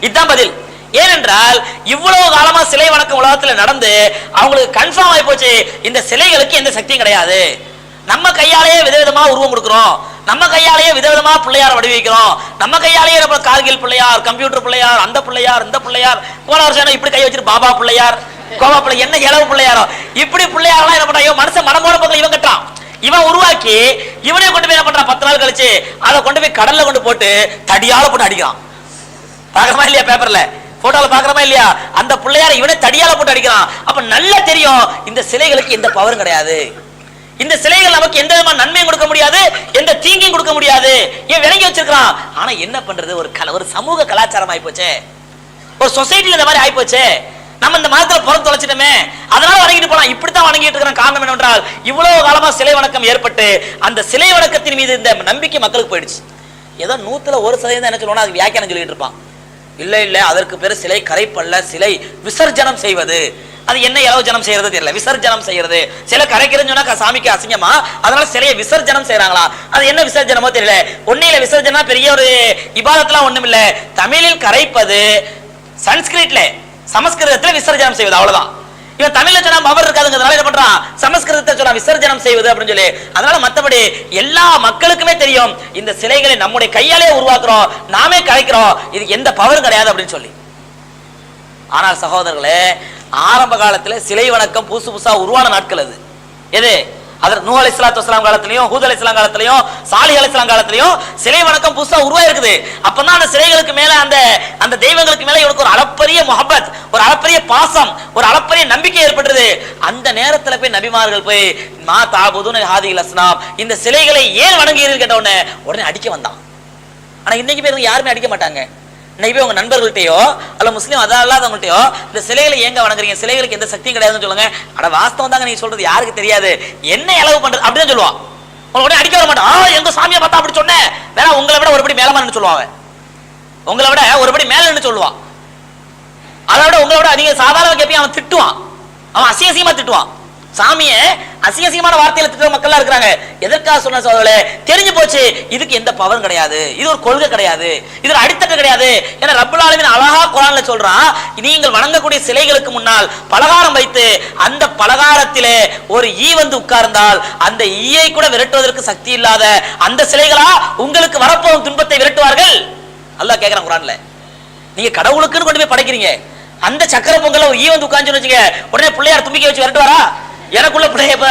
இதுதான் பதில். ஏனென்றால் இவ்வளவு காலமா சிலை வணக்கம் உலகத்துல நடந்து அவங்களுக்கு கன்ஃபார்ம் ஆகி போச்சு, இந்த சிலைகளுக்கு எந்த சக்தியும் கிடையாது. நம்ம கையாலேயே விதவிதமா உருவம் கொடுக்கிறோம், நம்ம கையாலேயே விதவிதமா பிள்ளையார் வடிவமைக்கிறோம், நம்ம கையாலேயே கார்கில் பிள்ளையார், கம்ப்யூட்டர் பிள்ளையார், அந்த பிள்ளையார், இந்த பிள்ளையார், போன வருஷம் இப்படி கை வச்சிட்டு பாபா பிள்ளையார், கோபா பிள்ளை, என்ன இளவு பிள்ளையாரோ, இப்படி பிள்ளையாரெல்லாம் என்ன பண்ணா, மனுஷன் மனமோட பக்கம் இவன் கட்டான், இவன் உருவாக்கி இவனே கொண்டு போய் என்ன பண்றான், 10 நாள் கழிச்சு அதை கொண்டு போய் கடல்ல கொண்டு போட்டு தடியால போட்டு அடிக்கிறான். பாக்குறமா இல்லையா? பேப்பர்ல போட்டோல பாக்குறமா இல்லையா? அந்த பிள்ளையார இவனே தடியால போட்டு அடிக்கிறான். அப்ப நல்லா தெரியும், இந்த சிலைகளுக்கு எந்த பவரும் கிடையாது, இந்த சிலைகள் நமக்கு எந்த விதமான நன்மையும் கொடுக்க முடியாது, எந்த தீங்கையும் கொடுக்க முடியாது, ஏன் விளங்கி வச்சிருக்கான். ஆனா என்ன பண்றது, ஒரு சமூக கலாச்சாரம் ஆயிப்போச்சே, ஒரு சொசைட்டில இந்த மாதிரி ஆயிப்போச்சே, நம்ம இந்த மதத்துல புறம் தொலைச்சிட்டோமே, அதனால வணங்கிட்டு போலாம். இப்படித்தான் வணங்கிட்டு இருக்கிற காரணம் என்னவென்றால், இவ்வளவு காலமா சிலை வணக்கம் ஏற்பட்டு அந்த சிலை வணக்கத்தின் மீது இந்த நம்பிக்கை மக்களுக்கு போயிடுச்சு. ஏதோ 100% என்ன சொல்லுவோம்னா அது வியாக்கியானம் சொல்லிட்டு இருப்பான். இல்ல இல்ல, அதற்கு பேரு சிலை கரைப்பல்ல, சிலை விசர்ஜனம் செய்வது. அது என்ன இலவஜனம் செய்யறது தெரியல, விசர்ஜனம் செய்யறது. சில கரைக்கிறதுன்னு சொன்னா சாமிக்கு அசிங்கமா, அதனால சிலையை விசர்ஜனம் செய்யறாங்களா, அது என்ன விசர்ஜனமோ தெரியல. ஒன்னில விசர்ஜனம் பெரிய ஒரு இபாதத்லாம் ஒண்ணும் இல்ல, தமிழில் கரைப்பது, சமஸ்கிருதத்துல விசர்ஜனம் செய்வது, அவ்வளவுதான். இவன் தமிழ்ல சொன்னா பவர் இருக்காதுங்கிறதுனால என்ன பண்றான், சமஸ்கிருதத்தை சொன்னா விசர்ஜனம் செய்வது அப்படின்னு சொல்லி. அதனால மத்தபடி எல்லா மக்களுக்குமே தெரியும் இந்த சிலைகளை நம்முடைய கையாலே உருவாக்குறோம், நாமே கலைக்கிறோம், இது எந்த பவரும் கிடையாது அப்படின்னு சொல்லி. ஆனால் சகோதரர்களே, ஆரம்ப காலத்துல சிலை வணக்கம் புதுசு புதுசா உருவான நாட்கள் அது. எது அதற்கு நூஹ் அலைஹிஸ்ஸலாத்து வஸ்ஸலாம் காலத்திலயும், ஹூத் அலைஹிஸ்ஸலாம் காலத்திலயும், சாலிஹ் அலைஹிஸ்ஸலாம் காலத்திலயும் சிலை வணக்கம் புதுசா உருவாயிருக்குது. அப்பதான் அந்த சிலைகளுக்கு மேல அந்த தெய்வங்களுக்கு மேல இவனுக்கு ஒரு அளப்பரிய முஹப்பத், ஒரு அளப்பரிய பாசம், ஒரு அளப்பரிய நம்பிக்கை ஏற்பட்டது. அந்த நேரத்துல போய் நபிமார்கள் போய் மா தாபுதுன ஹாதிஹில் அஸ்னாம், இந்த சிலைகளை ஏன் வணங்குகிறீர்கள் கேட்ட உடனே அடிக்க வந்தான். ஆனா இன்னைக்கு பேர் யாருமே அடிக்க மாட்டாங்க. இன்னைக்கு உங்க நண்பர்கள்ட்டையோ அல்ல முஸ்லீம் அதா அல்லாதவங்கள்ட்டையோ இந்த சிலைகளை ஏங்க வணங்குறீங்க, சிலைகளுக்கு எந்த சக்தியும் கிடையாதுன்னு சொல்லுங்க. அட வாஸ்தவம் தாங்க நீங்க சொல்றது, யாருக்கு தெரியாது, என்ன இளவு பண்றது அப்படின்னு சொல்லுவான். உடனே அடிக்க வர மாட்டான். எங்க சாமியை பார்த்தா அப்படி சொன்னேன், வேணா உங்களை விட ஒருபடி மேலமான்னு சொல்லுவாங்க, உங்களை விட ஒருபடி மேலன்னு சொல்லுவான். அதை விட உங்களை விட நீங்க சாதாரண கேட்பீங்க, அவன் திட்டுவான், அவன் அசிங்கமா திட்டுவான். சாமியை அசிங்கமான வார்த்தையில திட்டுற மக்கள் இருக்கிறாங்க. எதற்காக சொன்ன சோதரே, தெரிஞ்சு போச்சு இதுக்கு எந்த பவரும் கிடையாது, இது ஒரு கொள்கை கிடையாது, இது ஒரு அடித்தட்டு கிடையாது. ஏன்னா ரப்பல் ஆலமீன் அழகா குர்ஆன்ல சொல்றான், நீங்கள் வணங்கக்கூடிய சிலைகளுக்கு முன்னால் பலகாரம் வைத்து அந்த பலகாரத்திலே ஒரு ஈ வந்து உட்கார்ந்தால் அந்த ஈயை கூட விரட்டுவதற்கு சக்தி இல்லாத அந்த சிலைகளா உங்களுக்கு வரப்போகும் துன்பத்தை விரட்டுவார்கள். அல்லாஹ் கேட்கிறான் குர்ஆன்ல. நீங்க கடவுளுக்குன்னு கொண்டு போய் படைக்கிறீங்க, அந்த சக்கர பொங்கல்ல ஒரு ஈ வந்து உட்கார்ந்துன்னு வச்சுக்க, உடனே பிள்ளையார் தும்பிக்கை வச்சு விரட்டுவாரா? எனக்குள்ள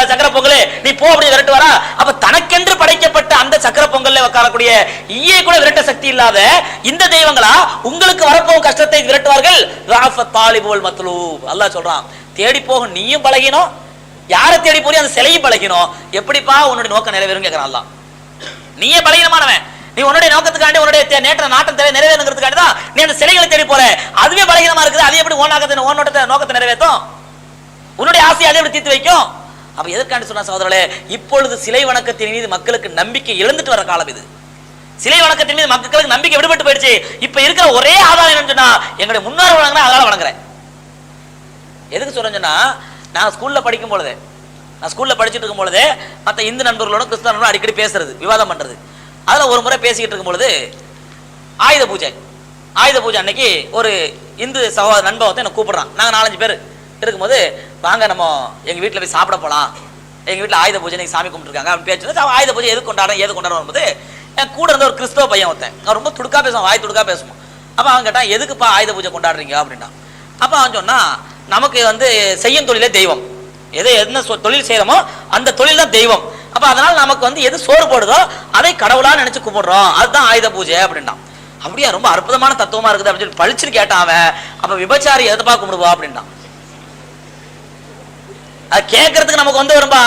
சக்கர பொங்கல் நீ போ அப்படி விரட்டுவாரா? அப்ப தனக்கென்று படைக்கப்பட்ட அந்த சக்கர பொங்கல்ல உட்காரக்கூடிய ஈயை கூட விரட்ட சக்தி இல்லாத இந்த தெய்வங்களா உங்களுக்கு வரப்போகும் கஷ்டத்தை விரட்டுவார்கள். அல்லாஹ் சொல்றான், தேடி போக நீயும் பழகினோம், யாரை தேடி போறியோ அந்த சிலையும் பழகினோம். எப்படிப்பா உன்னுடைய நோக்கம் நிறைவேறும் கேட்கிறான் அல்லாஹ். நீயே பலகீனமானவன், நீ உன்னுடைய நோக்கத்துக்காண்டி உன்னுடைய நேற்ற நாட்டம் நிறைவேறுங்கிறதுக்காண்டி தான் நீ அந்த சிலைகளை தேடி போற, அதுவே பலகீனமா இருக்குது. அது எப்படி நோக்கத்தை நிறைவேற்றும்? உன்னுடைய ஆசையை அதை எப்படி தீர்த்து வைக்கும்? அப்ப எதற்காண்டி சொன்ன சகோதரர்களே, இப்பொழுது சிலை வணக்கத்தின் மீது மக்களுக்கு நம்பிக்கை இழந்துட்டு வர காலம் இது. சிலை வணக்கத்தின் மீது மக்களுக்கு நம்பிக்கை விடுபட்டு போயிடுச்சு. இப்ப இருக்கிற ஒரே ஆதாரம் என்னன்னு சொன்னா, எங்களுடைய முன்னோர் வணங்கினா அதனால வணங்குறேன். எதுக்கு சொல்றேன்னா, நான் ஸ்கூல்ல படிக்கும் பொழுது, நான் ஸ்கூல்ல படிச்சுட்டு இருக்கும் பொழுது மற்ற இந்து நண்பர்களோட கிறிஸ்தவ நண்பர்களோட அடிக்கடி பேசுறது, விவாதம் பண்றது. அதுல ஒரு முறை பேசிக்கிட்டு இருக்கும் பொழுது ஆயுத பூஜை அன்னைக்கு ஒரு இந்து சகோதர நண்பன் வந்து என்ன கூப்பிடுறான். நாங்க 4-5 பேர் இருக்கும்போது, வாங்க நம்ம எங்க வீட்டுல போய் சாப்பிட போலாம், எங்க வீட்டுல ஆயுத பூஜை நீங்க சாமி கும்பிட்டுருக்காங்க அப்படின்னு பேச்சு. ஆயுத பூஜை எது கொண்டாடுறோம் போது என் கூட இருந்த ஒரு கிறிஸ்தவ பையன் ஒருத்தன், அவன் ரொம்ப துடுக்கா பேசுவான், வாய் துடுக்கா பேசுவான். அப்ப அவன் கேட்டான், எதுக்குப்பா ஆயுத பூஜை கொண்டாடுறீங்க அப்படின்னா. அப்ப அவன் சொன்னா, நமக்கு வந்து செய்யும் தொழிலே தெய்வம், என்ன தொழில் செய்யறோமோ அந்த தொழில் தான் தெய்வம். அப்ப அதனால நமக்கு வந்து எது சோறு போடுதோ அதை கடவுளா நினைச்சு கும்பிடுறோம், அதுதான் ஆயுத பூஜை அப்படின்னா. அப்படியா, ரொம்ப அற்புதமான தத்துவமா இருக்குது அப்படின்னு சொல்லி பழிச்சுன்னு கேட்டான் அவன். அப்ப விபச்சாரி எதுப்பா கும்பிடுவா அப்படின்னா. அது கேட்கறதுக்கு நமக்கு வந்து ரொம்ப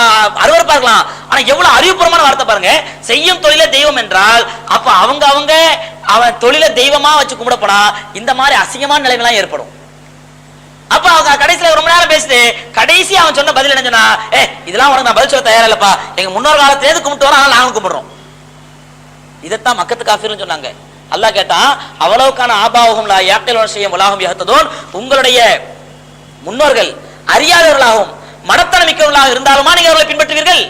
அருவருப்பா இருக்கலாம், ஆனா எவ்வளவு அறிவுபூர்வமான வார்த்தை பாருங்க. செய்யும் தொழில தெய்வம் என்றால் அப்ப அவங்க அவன் தொழில தெய்வமா வச்சு கும்பிடப்படா இந்த மாதிரி அசிங்கமான நிலைமைலாம் ஏற்படும். அப்ப அவங்க கடைசியில ரொம்ப நேரம் பேசிட்டு கடைசி அவன் சொன்ன பதில் என்ன சொன்னா, இதெல்லாம் உனக்கு நான் பதில் சொல்ல தயாரா இல்லப்பா, எங்க முன்னோர் காலத்திலேருந்து கும்பிட்டு வரோம், அதனால நாங்களும் கும்பிடுறோம். இதைத்தான் மக்கத்து காஃபிர்னு சொன்னாங்க. அல்லாஹ் கேட்டான், அவ்வளவுக்கான ஆபாவகம் லா யாக்கிலூன ஷைஅன் வலாஹும் யஹ்ததூன், உங்களுடைய முன்னோர்கள் அறியாதவர்களாகவும் மடத்தனம் மிக்கவர்களாக இருந்தாலுமா நீங்க அவர்களை பின்பற்றுவீர்கள்?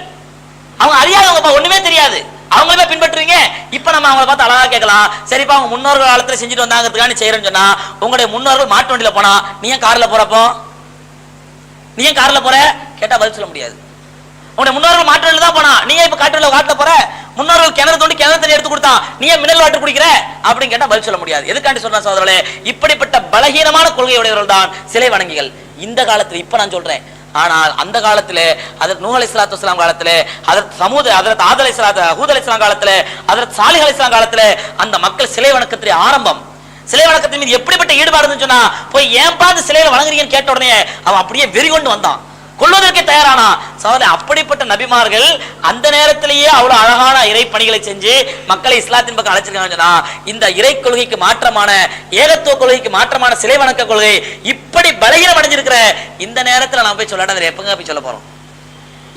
அவங்க அறியாதவங்கப்பா, ஒண்ணுமே தெரியாது, அவங்களே பின்பற்றுவீங்க. இப்ப நம்ம அவங்களை பார்த்து அழகா கேட்கலாம், சரிப்பா அவங்க முன்னோர்கள் காலத்துல செஞ்சுட்டு வந்தாங்கிறதுக்காக செய்யறேன்னு சொன்னா, உங்களுடைய முன்னோர்கள் மாட்டு வண்டியில போனா நீ ஏன் கார்ல போறப்போ, நீ ஏன் கார்ல போற கேட்டா பதில் சொல்ல முடியாது. உங்களுடைய முன்னோர்கள் மாட்டு வண்டியில தான் போனா, நீ ஏன் இப்ப காட்டுல போற? முன்னோர்கள் கிணறு தோண்டி கிணறு தண்ணி எடுத்து கொடுத்தா நீ ஏன் மினரல் வாட்டர் குடிக்கிற அப்படின்னு கேட்டா பதில் சொல்ல முடியாது. எதுக்காண்டி சொன்ன சகோதரர்களே, இப்படிப்பட்ட பலகீனமான கொள்கையுடையவர்கள் தான் சிலை வணங்கிகள் இந்த காலத்துல. இப்ப நான் சொல்றேன், ஆனால் அந்த காலத்திலே ஹஜ்ரத் நூஹ் அலைஹிஸ்ஸலாத்து வஸ்ஸலாம் காலத்திலே, ஹஜ்ரத் ஆத் அலைஹிஸ்ஸலாத்து ஹூத் அலைஹிஸ்ஸலாம் காலத்திலே, ஹஜ்ரத் சாலிஹ் அலைஹிஸ்ஸலாம் காலத்திலே அந்த மக்கள் சிலை வணக்கத்திலே ஆரம்பம். சிலை வணக்கத்தின் மீது எப்படிப்பட்ட ஈடுபாடு இருந்துன்னு சொன்னா, போய் ஏன்பா அந்த சிலையில வணங்குறீங்கன்னு கேட்ட உடனே அவன் அப்படியே வெறி கொண்டு வந்தான், கொள்வதற்கு தயாரானா. அப்படிப்பட்ட நபிமார்கள் அந்த நேரத்திலேயே அவ்வளவு அழகான இறை பணிகளை செஞ்சு மக்களை இஸ்லாத்தின் பக்கம் அழைச்சிருக்காங்க. இந்த இறை கொள்கைக்கு மாற்றமான, ஏகத்துவ கொள்கைக்கு மாற்றமான சிலை வணக்க கொள்கை இப்படி பலகீனம் அடைஞ்சிருக்கிற இந்த நேரத்தில் நம்ம போய் சொல்லாட்டா எப்பங்க போய் சொல்ல போறோம்?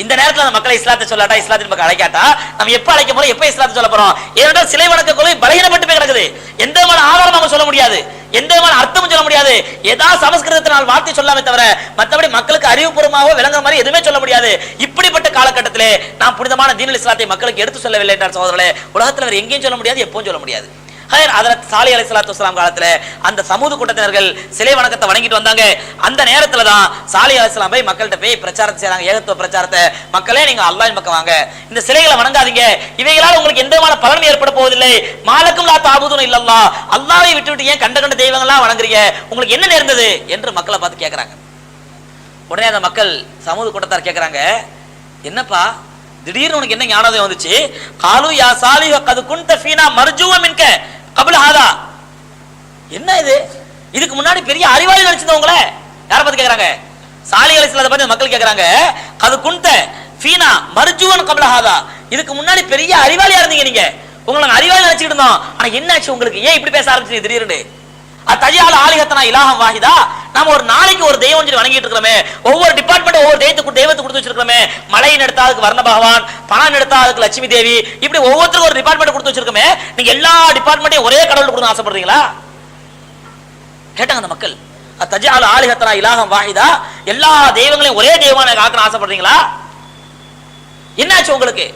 இந்த நேரத்தில் அந்த மக்களை இஸ்லாத்தை சொல்லாட்டா, இஸ்லாத்தின் பக்கம் அழைக்காட்டா நம்ம எப்ப அழைக்க போறோம், எப்ப இஸ்லாத்தை சொல்ல போறோம்? ஏனென்றால் சிலை வணக்க கொள்கை பலகீனப்பட்டு போய் கிடக்குது. எந்த விதமான ஆதாரம் நம்ம சொல்ல முடியாது, எந்த விதமான அர்த்தமும் சொல்ல முடியாது. ஏதாவது சமஸ்கிருதத்தினால் வார்த்தை சொல்லாமே தவிர மற்றபடி மக்களுக்கு அறிவுபூர்வமாக விளங்குற மாதிரி எதுவுமே சொல்ல முடியாது. இப்படிப்பட்ட காலகட்டத்திலே நாம் புனிதமான தீனுல் இஸ்லாத்தை மக்களுக்கு எடுத்து சொல்லவில்லை என்றால் சகோதரர்களே, உலகத்தில் வேறு எங்கேயும் சொல்ல முடியாது, எப்பவும் சொல்ல முடியாது. ஹஜரத் சாலிஹ் அலைஹிஸ்ஸலாத்து வஸ்ஸலாம் காலத்துல அந்த சமூக கூட்டத்தினர்கள் சிலை வணக்கத்தை வணங்கிட்டு வந்தாங்க. அந்த நேரத்துல தான் சாலிஹ் அலைஹிஸ்ஸலாம் போய் மக்கள்கிட்ட போய் பிரச்சாரம் செய்றாங்க, ஏகத்துவ பிரச்சாரத்தை. மக்களே, நீங்க அல்லாஹ்வின் பக்கம் வாங்க, இந்த சிலைகளை வணங்காதீங்க, இவைகளால் உங்களுக்கு எந்த விதமான பலனும் ஏற்பட போவதில்லை. மாலக்கும் லா தஅபுதுன இல்லல்லாஹ், அல்லாஹ்வை விட்டுவிட்டு ஏன் கண்ட கண்ட தெய்வங்கள்லாம் வணங்குறீங்க, உங்களுக்கு என்ன நேர்ந்தது என்று மக்களை பார்த்து கேட்கறாங்க. உடனே அந்த மக்கள் சமூக கூட்டத்தார் கேட்கறாங்க, என்னப்பா திடீர்னு உனக்கு என்ன ஞானோதயம் வந்துச்சு? காலு யா சாலிஹ் கத் குன்த ஃபீனா மர்ஜூவ மின்க கப்ல ஹாதா. என்ன இது, இதுக்கு முன்னாடி பெரிய அறிவாளி நினைச்சிருந்தவங்களே யாரை பார்த்து கேட்கறாங்க? சாலிஹ் அலைஹிஸ்ஸலாத்தை பார்த்து மக்கள் கேட்கறாங்க, கத் குன்த ஃபீனா மர்ஜூவன் கப்ல ஹாதா, இதுக்கு முன்னாடி பெரிய அறிவாளியா இருந்தீங்க, நீங்க உங்களை அறிவாளி நினைச்சிட்டு இருந்தோம், ஆனா என்னாச்சு உங்களுக்கு, ஏன் இப்படி பேச ஆரம்பிச்சீங்க திடீர்னு? அத்தஜால ஆலிஹத்தனா இலாஹம் வாஹிதா, நாம ஒரு நாளைக்கு ஒரு தெய்வம் சொல்லி வணங்கிட்டு இருக்கோமே, ஒவ்வொரு டிபார்ட்மெண்ட் ஒவ்வொரு தெய்வத்தை கொடுத்து வச்சிருக்கோமே, மலையின் எடுத்தா அதுக்கு வர்ண பகவான், பணம் எடுத்தா அதுக்கு லட்சுமி தேவி, இப்படி ஒவ்வொருத்தருக்கும் ஒரு டிபார்ட்மெண்ட் கொடுத்து வச்சிருக்கோமே, நீங்க எல்லா டிபார்ட்மெண்ட்டையும் ஒரே கடவுள் கொடுத்து ஆசைப்படுறீங்களா கேட்டாங்க அந்த மக்கள். அத்தஜால ஆலிஹத்தனா இலாஹம் வாஹிதா, எல்லா தெய்வங்களையும் ஒரே தெய்வமா ஆக்கணும் ஆசைப்படுறீங்களா? என்னாச்சு உங்களுக்கு?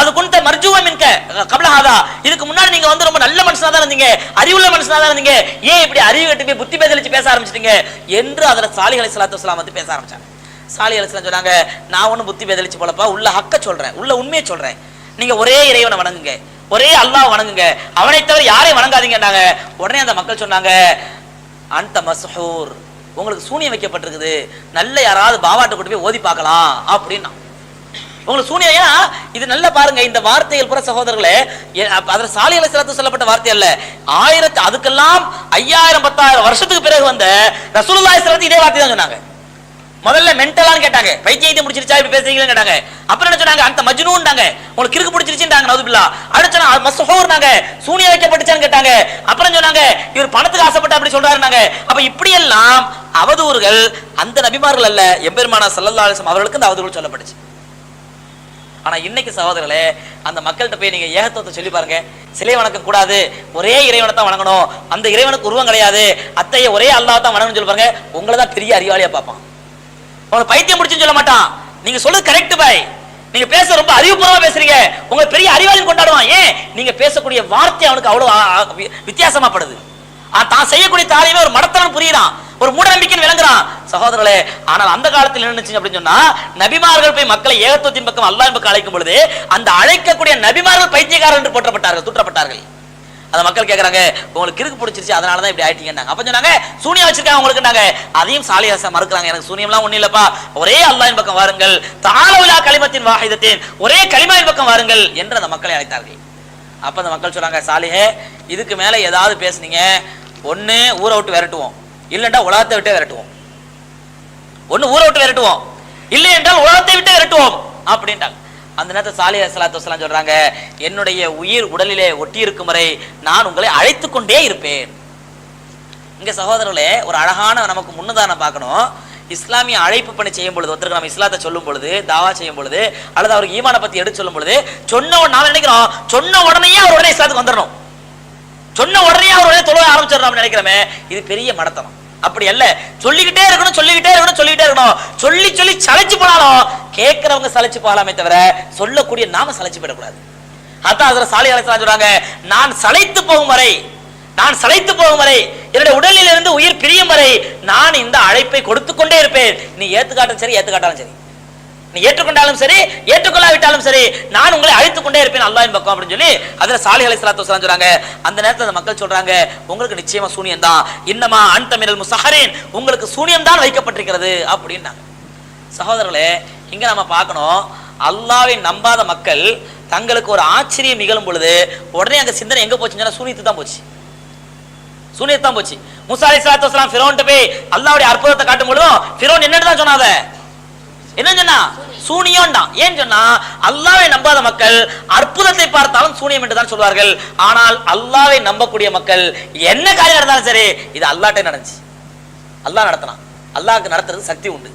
அது குன்த மர்ஜூவ மின்க கப்ல ஹாதா, இதுக்கு முன்னாடி நீங்க வந்து ரொம்ப நல்ல மனுஷனா தான் இருந்தீங்க, அறிவுள்ள மனுஷனா தான் இருந்தீங்க, ஏன் இப்படி அறிவு கட்டு போய் புத்தி பேதலிச்சு பேச ஆரம்பிச்சிட்டீங்க என்று ஹஜ்ரத் சாலிஹ் அலைஹிஸ்ஸலாத்து வஸ்ஸலாம் வந்து பேச ஆரம்பிச்சாங்க. சாலிஹ் அலைஹிஸ்ஸலாம் சொன்னாங்க, நான் ஒன்னும் புத்தி பேதலிச்சு போலப்பா, உள்ள ஹக்க சொல்றேன், உள்ள உண்மையை சொல்றேன், நீங்க ஒரே இறைவனை வணங்குங்க, ஒரே அல்லாஹ் வணங்குங்க, அவனை தவிர யாரையும் வணங்காதீங்கன்னாங்க. உடனே அந்த மக்கள் சொன்னாங்க, அந்த மஸ்ஹூர், உங்களுக்கு சூனியம் வைக்கப்பட்டிருக்குது, நல்ல யாராவது பாவாட்ட கூட்டு போய் ஓதி பார்க்கலாம் அப்படின்னா. உங்களுக்கு சூனியம், ஏன்னா இது நல்லா பாருங்க, இந்த வார்த்தைகள் பூரா சகோதரர்களே அதுல சாலிஹ் அலைஹிஸ்ஸலாத்து சொல்லப்பட்ட வார்த்தை அல்ல, அதுக்கெல்லாம் 5000-10,000 வருஷத்துக்கு பிறகு வந்த ரசூலுல்லாஹி ஸல்லல்லாஹு அலைஹி வஸல்லம் இதே வார்த்தை தான் சொன்னாங்க. முதல்ல மென்டலான்னு கேட்டாங்க, பைத்தியத்தை முடிச்சிருச்சா இப்படி பேசுறீங்கன்னு கேட்டாங்க. அப்புறம் என்ன சொன்னாங்க, அந்த மஜ்னூன்டாங்க, உங்களுக்கு கிறுக்கு பிடிச்சிருச்சுட்டாங்க, நவுதுபில்லா. அடுத்து சொன்னாங்க மஸ்ஹூர்னாங்க, சூனியம் வைக்கப்பட்டுச்சான்னு கேட்டாங்க. அப்புறம் சொன்னாங்க இவர் பணத்துக்கு ஆசைப்பட்டு அப்படி சொல்றாருனாங்க. அப்ப இப்படி எல்லாம் அவதூறுகள் அந்த நபிமார்கள் அல்ல, எம்பெருமானார் ஸல்லல்லாஹு அலைஹி வஸல்லம் அவர்களுக்கு இந்த அவதூறுகள் சொல்லப்பட்டுச்சு. ஆனா இன்னைக்கு சகோதரர்களே, அந்த மக்கள்கிட்ட போய் நீங்க ஏகத்துவத்தை சொல்லி பாருங்க, சிலை வணக்கம் கூடாது, ஒரே இறைவனை தான் வணங்கணும், அந்த இறைவனுக்கு உருவம் கிடையாது, அத்தைய ஒரே அல்லாஹ் தான் வணங்கணும்னு சொல்லி பாருங்க, உங்களை தான் பெரிய அறிவாளியா பார்ப்பான், உங்களுக்கு பைத்தியம் முடிச்சுன்னு சொல்ல மாட்டான். நீங்க சொல்றது கரெக்ட் பாய், நீங்க பேச ரொம்ப அறிவுபூர்வமா பேசுறீங்க, உங்களை பெரிய அறிவாளின்னு கொண்டாடுவான். ஏன்? நீங்க பேசக்கூடிய வார்த்தை அவனுக்கு அவ்வளவு வித்தியாசமா படுது, தான் செய்யக்கூடிய தாலியுமே ஒரு மடத்தனம் புரியுறான், ஒரு மூட நம்பிக்கை விளங்குறான் சகோதரர்களே. ஆனால் அந்த காலத்தில் என்ன நினைச்சு அப்படின்னு சொன்னா, நபிமார்கள் போய் மக்களை ஏகத்துவத்தின் பக்கம் அல்லாஹ்வின் பக்கம் அழைக்கும் பொழுது அந்த அழைக்கக்கூடிய நபிமார்கள் பைத்தியக்காரர் என்று போற்றப்பட்டார்கள், தூற்றப்பட்டார்கள். அந்த மக்கள் கேட்கறாங்க, உங்களுக்கு கிறுக்கு பிடிச்சிருச்சு அதனாலதான் இப்படி ஆயிட்டீங்கன்னாங்க. அப்ப சொன்னாங்க சூனியம் வச்சிருக்காங்க உங்களுக்கு, அதையும் சாலிஹ் அலைஹிஸ்ஸலாம் மறுக்கிறாங்க, எனக்கு சூனியம்லாம் ஒண்ணு இல்லப்பா, ஒரே அல்லாஹ்வின் பக்கம் வாருங்கள், தஆலா கலிமத்தின் வாஹிதத்தின், ஒரே கலிமாவின் பக்கம் வாருங்கள் என்று அந்த மக்களை அழைத்தார்கள். அப்ப அந்த மக்கள் சொல்றாங்க, சாலிஹே இதுக்கு மேல ஏதாவது பேசுனீங்க, ஒண்ணு ஊரை விட்டு விரட்டுவோம், இல்லைண்டா உலகத்தை விட்டே விரட்டுவோம், ஒண்ணு ஊரை விட்டு விரட்டுவோம், இல்லை என்றால் உலகத்தை விட்டு விரட்டுவோம் அப்படின்ட்டாங்க. அந்த நேரத்தில் சாலிஹ் அலைஹிஸ்ஸலாத்து வஸ்ஸலாம் சொல்றாங்க, என்னுடைய உயிர் உடலிலே ஒட்டி இருக்கும் வரை நான் உங்களை அழைத்து கொண்டே இருப்பேன். இங்க சகோதரர்களே ஒரு அழகான நமக்கு முன்னுதாரணம் பார்க்கணும். இஸ்லாமிய அழைப்பு பணி செய்யும் பொழுது, ஒருத்தருக்கு நம்ம இஸ்லாத்தை சொல்லும் பொழுது, தாவா செய்யும் பொழுது, அல்லது அவருக்கு ஈமானை பத்தி எடுத்து சொல்லும் பொழுது, நாம நினைக்கிறோம் சொன்ன உடனே அவர் உடனே இஸ்லாத்துக்கு வந்துடணும், சொன்ன உடனே அவர் உடனே தொழுவ ஆரம்பிச்சிடணும் நினைக்கிறோமே, இது பெரிய மடத்தனம். அப்படி அல்ல, சொல்லிக்கிட்டே இருக்கணும், சொல்லிக்கிட்டே இருக்கணும், சொல்லிக்கிட்டே இருக்கணும். சொல்லி சொல்லி சளைச்சு போனாலும் கேட்கிறவங்க சளைச்சு போகலாமே தவிர சொல்லக்கூடிய நாம சளைச்சு போயிடக்கூடாது. அதான் அதுல சாலிஹ் அலைஹிஸ்ஸலாம் சொல்றாங்க, நான் சளைத்து போகும் வரை, நான் சளைத்து போகும் வரை, என்னுடைய உடலில் இருந்து உயிர் பிரியும் வரை நான் இந்த அழைப்பை கொடுத்து கொண்டே இருப்பேன். நீ ஏத்துக்காட்டும் சரி, ஏத்துக்காட்டாலும் சரி, நீ ஏற்றுக்கொண்டாலும் சரி, ஏற்றுக்கொள்ளாவிட்டாலும் சரி, நான் உங்களை அழைத்துக் கொண்டே இருப்பேன் அல்லாஹ்வின் பக்கம் அப்படின்னு சொல்லி அதுல சாலிஹ் அலைஹிஸ்ஸலாத்து வஸ்ஸலாம் சொல்றாங்க. அந்த நேரத்தில் அந்த மக்கள் சொல்றாங்க, உங்களுக்கு நிச்சயமா சூனியம் தான், இன்னமா அன்த மினல் முஸஹரின், உங்களுக்கு சூனியம் தான் வைக்கப்பட்டிருக்கிறது அப்படின்னாங்க. சகோதரர்களே இங்க நம்ம பார்க்கணும், அல்லாஹ்வை நம்பாத மக்கள் தங்களுக்கு ஒரு ஆச்சரியம் நிகழும் பொழுது உடனே அங்க சிந்தனை எங்க போச்சுன்னா சூனியத்து தான் போச்சு, சூனியத்து தான் போச்சு. மூசா அலைஹிஸ்ஸலாத்து வஸ்ஸலாம் ஃபிரௌன்ட்ட போய் அல்லாஹ்வுடைய அற்புதத்தை காட்டும் பொழுதும் ஃபிரௌன் என்னன்னு தான் சொன்னாங்க, என்ன சொன்னா சூனியம் தான். ஏன் சொன்னா அல்லாஹ்வை நம்பாத மக்கள் அற்புதத்தை பார்த்தாலும் சூனியம் என்று தான் சொல்வார்கள். ஆனால் அல்லாஹ்வை நம்பக்கூடிய மக்கள் என்ன காரியம் நடந்தாலும் சரி இது அல்லாஹ்ட்டே நடந்துச்சு, அல்லாஹ் நடத்தினான், அல்லாஹ்க்கு நடத்துறது சக்தி உண்டு.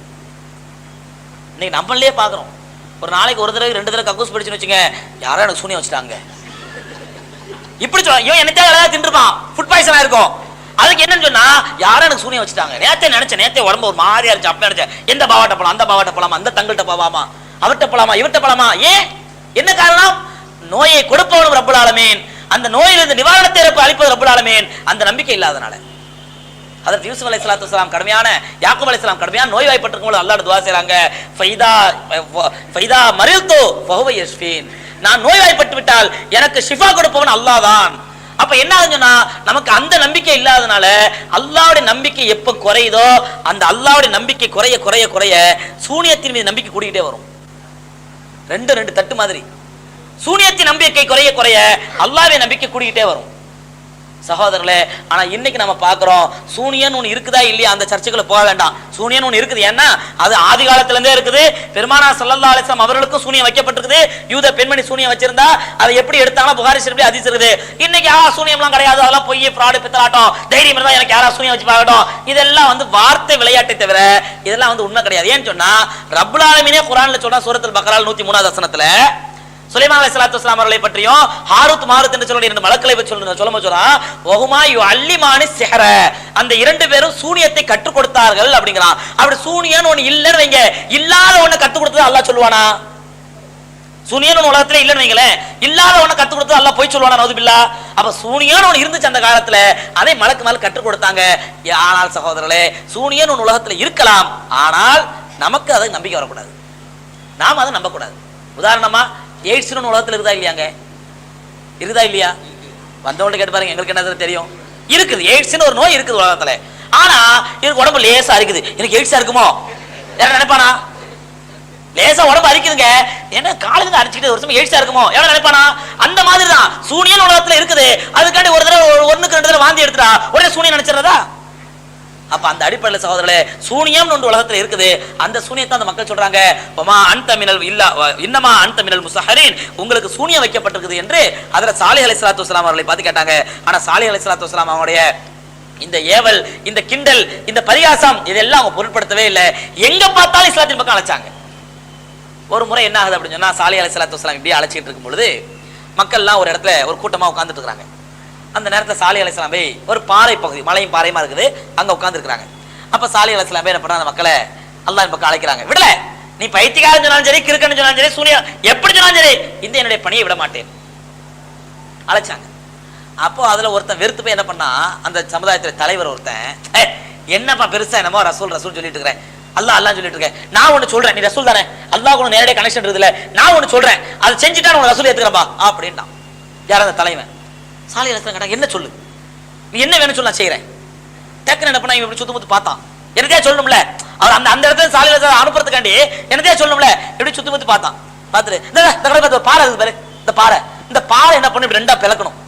இன்னைக்கு நம்மளே பாக்குறோம், ஒரு நாளைக்கு ஒரு தடவை 2 தடவை கக்கூஸ் பிடிச்சுன்னு வச்சுங்க, யாரோ எனக்கு சூனியம் வச்சுட்டாங்க இப்படி சொல்ல, இவன் என்னத்தையா ஏதாவது தின்றுப்பான், ஃபுட் பாய்சனா இருக்கும், அதுக்கு என்னன்னு சொன்னா யாரும் எனக்கு சூனியம் வச்சுட்டாங்க, நேத்தே உடம்பு ஒரு மாதிரியா இருந்துச்சு, அப்ப நினைச்சேன் எந்த பாவாட்ட போலாம், அந்த பாவாட்ட போலாமா, அந்த தங்கள்கிட்ட போவாமா, அவர்கிட்ட போலாமா, இவர்கிட்ட போலாமா, ஏன் என்ன காரணம்? நோயை கொடுப்பவனும் ரப்புல் ஆலமீன், அந்த நோயிலிருந்து நிவாரணத்தை அளிப்பது ரப்பல் ஆலமீன். அந்த நம்பிக்கை இல்லாதனால ஹஜ்ரத் யூசுப் அலைஹிஸ்ஸலாத்து வஸ்ஸலாம் கடுமையான, யாக்கூப் அலைஹிஸ்ஸலாம் கடுமையான நோய்வாய்ப்பட்டிருக்கும் போது அல்லாஹ்விட துஆ செய்றாங்க, ஃபைதா மரில்து ஃபஹுவ யஷ்ஃபீன், நான் நோய்வாய்ப்பட்டு விட்டால் எனக்கு ஷிஃபா கொடுப்பவன் அல்லாஹ் தான். அப்ப என்ன ஆகுதுன்னா, நமக்கு அந்த நம்பிக்கை இல்லாதனால அல்லாஹ்வுடைய நம்பிக்கை எப்ப குறையுதோ அந்த அல்லாஹ்வுடைய நம்பிக்கை குறைய குறைய குறைய சூனியத்தின் மீது நம்பிக்கை கூடிக்கிட்டே வரும். ரெண்டு தட்டு மாதிரி. சூனியத்தின் நம்பிக்கை குறைய குறைய அல்லாஹ்வுடைய நம்பிக்கை கூடிக்கிட்டே வரும் சகோதரர்களே. ஆனா இன்னைக்கு நம்ம பாக்குறோம், சூனியன் ஒண்ணு இருக்குதா இல்லையா, அந்த சர்ச்சைக்குள்ள போக வேண்டாம். சூனியன் ஒண்ணு இருக்குது, ஏன்னா அது ஆதி காலத்துல இருந்தே இருக்குது. பெருமானார் ஸல்லல்லாஹு அலைஹி வஸல்லம் அவர்களுக்கும் சூனியம் வைக்கப்பட்டிருக்குது. யூத பெண்மணி சூனியம் வச்சிருந்தா அதை எப்படி எடுத்தாங்கன்னா புகாரி ஷரீஃப்ல ஹதீஸ் இருக்குது. இன்னைக்கு சூனியம்லாம் கிடையாது, அதெல்லாம் பொய், ஃப்ராடு, பித்தலாட்டம், தைரியம் இருந்தா எனக்கு யாரா சூனியம் வச்சு பார்க்கட்டும், இதெல்லாம் வார்த்தை விளையாட்டை தவிர இதெல்லாம் உண்மை கிடையாது. ஏன்னு சொன்னா ரப்புல் ஆலமீனே குர்ஆன்ல சொல்றா, சூரத்துல் பக்ரா 103வது வசனத்துல சுலைமான் அலைஹிஸ்ஸலாத்து வஸ்ஸலாம் அவர்களை பற்றியும் ஹாரூத் மாரூத் என்று சொல்லக்கூடிய இரண்டு மலக்களை பற்றி சொல்லும்போது வஹுமா யுஅல்லிமானி ஸிஹ்ர, அந்த இரண்டு பேரும் சூனியத்தை கற்றுக் கொடுத்தார்கள் அப்படிங்கிறான். அப்படி சூனியன் ஒண்ணு இல்லன்னு வைங்க, இல்லாத ஒண்ணு கற்றுக் கொடுத்தது அல்லாஹ் சொல்லுவானா? சூனியன் உலகத்துல இல்லன்னு வைங்களேன், இல்லாத ஒண்ணு கற்றுக் கொடுத்தது அல்லாஹ் போய் சொல்லுவானா? நவுதுபில்லா. அப்ப சூனியன் ஒண்ணு இருந்துச்சு அந்த காலத்துல, அதை மலக்கு மேல கற்றுக் கொடுத்தாங்க. ஆனால் சகோதரர்களே, சூனியன் ஒண்ணு உலகத்துல இருக்கலாம், ஆனால் நமக்கு அதை நம்பிக்கை வரக்கூடாது, நாம் அதை நம்பக்கூடாது. உதாரணமா எய்ட்ஸ் உலகத்துல இருக்குதா இல்லையாங்க? இருக்குதா இல்லையா? வந்தவங்க கேட்டு பாருங்க, எங்களுக்கு என்ன தெரியும்? இருக்குது, எய்ட்ஸ் ஒரு நோய் இருக்குது உலகத்துல. ஆனா இதுக்கு உடம்பு லேசா இருக்குது, எனக்கு எய்ட்ஸா இருக்குமோ யாரும் நினைப்பானா? லேசா உடம்பு அரிக்குதுங்க, என்ன காலையில அரிச்சுக்கிட்டு வருஷம் எய்ட்ஸா இருக்குமோ யாரும் நினைப்பானா? அந்த மாதிரி தான் சூனியன் உலகத்துல இருக்குது. அதுக்காண்டி ஒரு தடவை 1க்கு 2 தடவை வாந்தி எடுத்துட்டா உடனே சூனியன் நினைச்சிடறதா? அப்ப அந்த அடிப்படையில் சகோதரர்களே, சூனியம் ஒன்று உலகத்துல இருக்குது. அந்த சூனியத்தை அந்த மக்கள் சொல்றாங்க, இன்னமா அன்த மினல் முஸஹரின், உங்களுக்கு சூனியம் வைக்கப்பட்டிருக்குது என்று ஹஜ்ரத் சாலிஹ் அலைஹிஸ்ஸலாத்து வஸ்ஸலாம் அவர்களை பார்த்து கேட்டாங்க. ஆனா சாலிஹ் அலைஹிஸ்ஸலாத்து வஸ்ஸலாம் அவங்களுடைய இந்த ஏவல், இந்த கிண்டல், இந்த பரிகாசம் இதெல்லாம் அவங்க பொருட்படுத்தவே இல்லை. எங்க பார்த்தாலும் இஸ்லாத்தின் பக்கம் அழைச்சாங்க. ஒரு முறை என்ன ஆகுது அப்படின்னு சொன்னா, சாலிஹ் அலைஹிஸ்ஸலாத்து வஸ்ஸலாம் இப்படியே அழைச்சிட்டு இருக்கும் பொழுது மக்கள்லாம் ஒரு இடத்துல ஒரு கூட்டமா உட்கார்ந்துட்டு இருக்காங்க. அந்த நேரத்தில் சாலிஹ் அலைஹிஸ்ஸலாம் போய் ஒரு பாறை பகுதி, மலையும் பாறையுமா இருக்குது, அங்க உட்கார்ந்துருக்காங்க. அப்ப சாலிஹ் அலைஹிஸ்ஸலாம் போய் என்ன பண்றாங்க, அந்த மக்களை அல்லாஹ்வின் பக்கம் அழைக்கிறாங்க. விடல, நீ பைத்தியக்காரன் சொன்னாலும் சரி, கிறுக்கன்னு சொன்னாலும் சரி, சூனியம் எப்படி சொன்னாலும் சரி, இந்த என்னுடைய பணியை விட மாட்டேன் அழைச்சாங்க. அப்போ அதுல ஒருத்தன் வெறுத்து போய் என்ன பண்ணா, அந்த சமுதாயத்துல தலைவர் ஒருத்தன், என்னப்பா பெருசா என்னமோ ரசூல் ரசூல் சொல்லிட்டு இருக்கிறேன், அல்லாஹ் அல்லாஹ் சொல்லிட்டு இருக்கேன், நான் ஒண்ணு சொல்றேன், நீ ரசூல் தானே, அல்லாஹ் கூட நேரடியாக கனெக்ஷன் இருக்குதுல்ல, நான் ஒண்ணு சொல்றேன், அதை செஞ்சுட்டா உனக்கு ரசூல் ஏத்துக்கிறப்பா அப்படின்ட்டான். யார் அந்த தலைவன்? சாலிஹ் அலைஹிஸ்ஸலாம் கேட்டாங்க, என்ன சொல்லு, நீ என்ன வேணும் சொல்ல, நான் செய்யறேன். டக்குன்னு என்ன பண்ணா, இப்படி சுத்து முத்து பார்த்தான், என்னத்தையா சொல்லணும்ல, அவர் அந்த இடத்துல சாலிஹ் அலைஹிஸ்ஸலாம் அனுப்புறதுக்காண்டி என்னத்தையா சொல்லணும்ல, இப்படி சுத்து முத்து பார்த்தான். பார்த்துட்டு இந்த பாறை இருக்குது பாரு, இந்த பாறை என்ன பண்ணு, ரெண்டா பிளக்கணும்,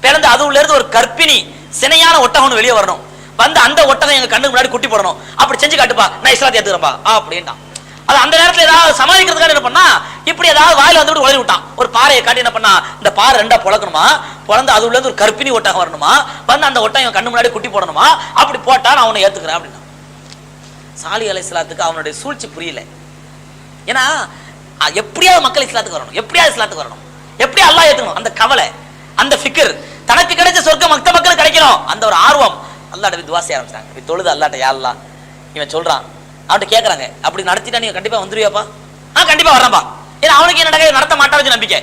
பிளந்து அது உள்ள இருந்து ஒரு கற்பிணி சினையான ஒட்டகம் வெளியே வரணும், வந்து அந்த ஒட்டகம் எங்க கண்ணுக்கு முன்னாடி குட்டி போடணும், அப்படி செஞ்சு காட்டுப்பா, நான் இஸ்லாத்தை ஏத்துக்கிறேன்ப்பா அப்படின்ட்டான். அது அந்த நேரத்தில் ஏதாவது சமாளிக்கிறதுக்காக என்ன பண்ணா, இப்படி ஏதாவது வாயில வந்து உளறி விட்டான். ஒரு பாறையை காட்டி என்ன பண்ணா, இந்த பாறை ரெண்டா பொளக்கணுமா, பொளந்து அது உள்ள ஒரு கற்பிணி ஒட்டகம் வரணுமா, வந்து அந்த ஒட்டகம் கண்ணு முன்னாடி குட்டி போடணுமா, அப்படி போட்டா நான் அவனை ஏத்துக்கிறேன் அப்படின்னா. சாலிஹ் அலைஹிஸ்ஸலாத்துக்கு அவனுடைய சூழ்ச்சி புரியல. ஏன்னா எப்படியாவது மக்கள் இஸ்லாத்துக்கு வரணும், எப்படியாவது இஸ்லாத்துக்கு வரணும், எப்படி அல்லாஹ் ஏத்துக்கணும், அந்த கவலை, அந்த ஃபிக்ர், தனக்கு கிடைச்ச சொர்க்கம் மற்ற மக்களுக்கு கிடைக்கணும், அந்த ஒரு ஆர்வம். அல்லாஹ்ட்ட துஆ செய்ய ஆரம்பிச்சாங்க. இப்படி தொழுது அல்லாஹ்ட்ட, யா அல்லாஹ், இவன் சொல்றான், அவன்கிட்ட கேட்கறாங்க, அப்படி நடத்திட்டா நீங்க கண்டிப்பா வந்துருவியாப்பா? கண்டிப்பா வரேன்பா. ஏன்னா அவனுக்கு என்ன நடத்த மாட்டான்னு நம்பிக்கை.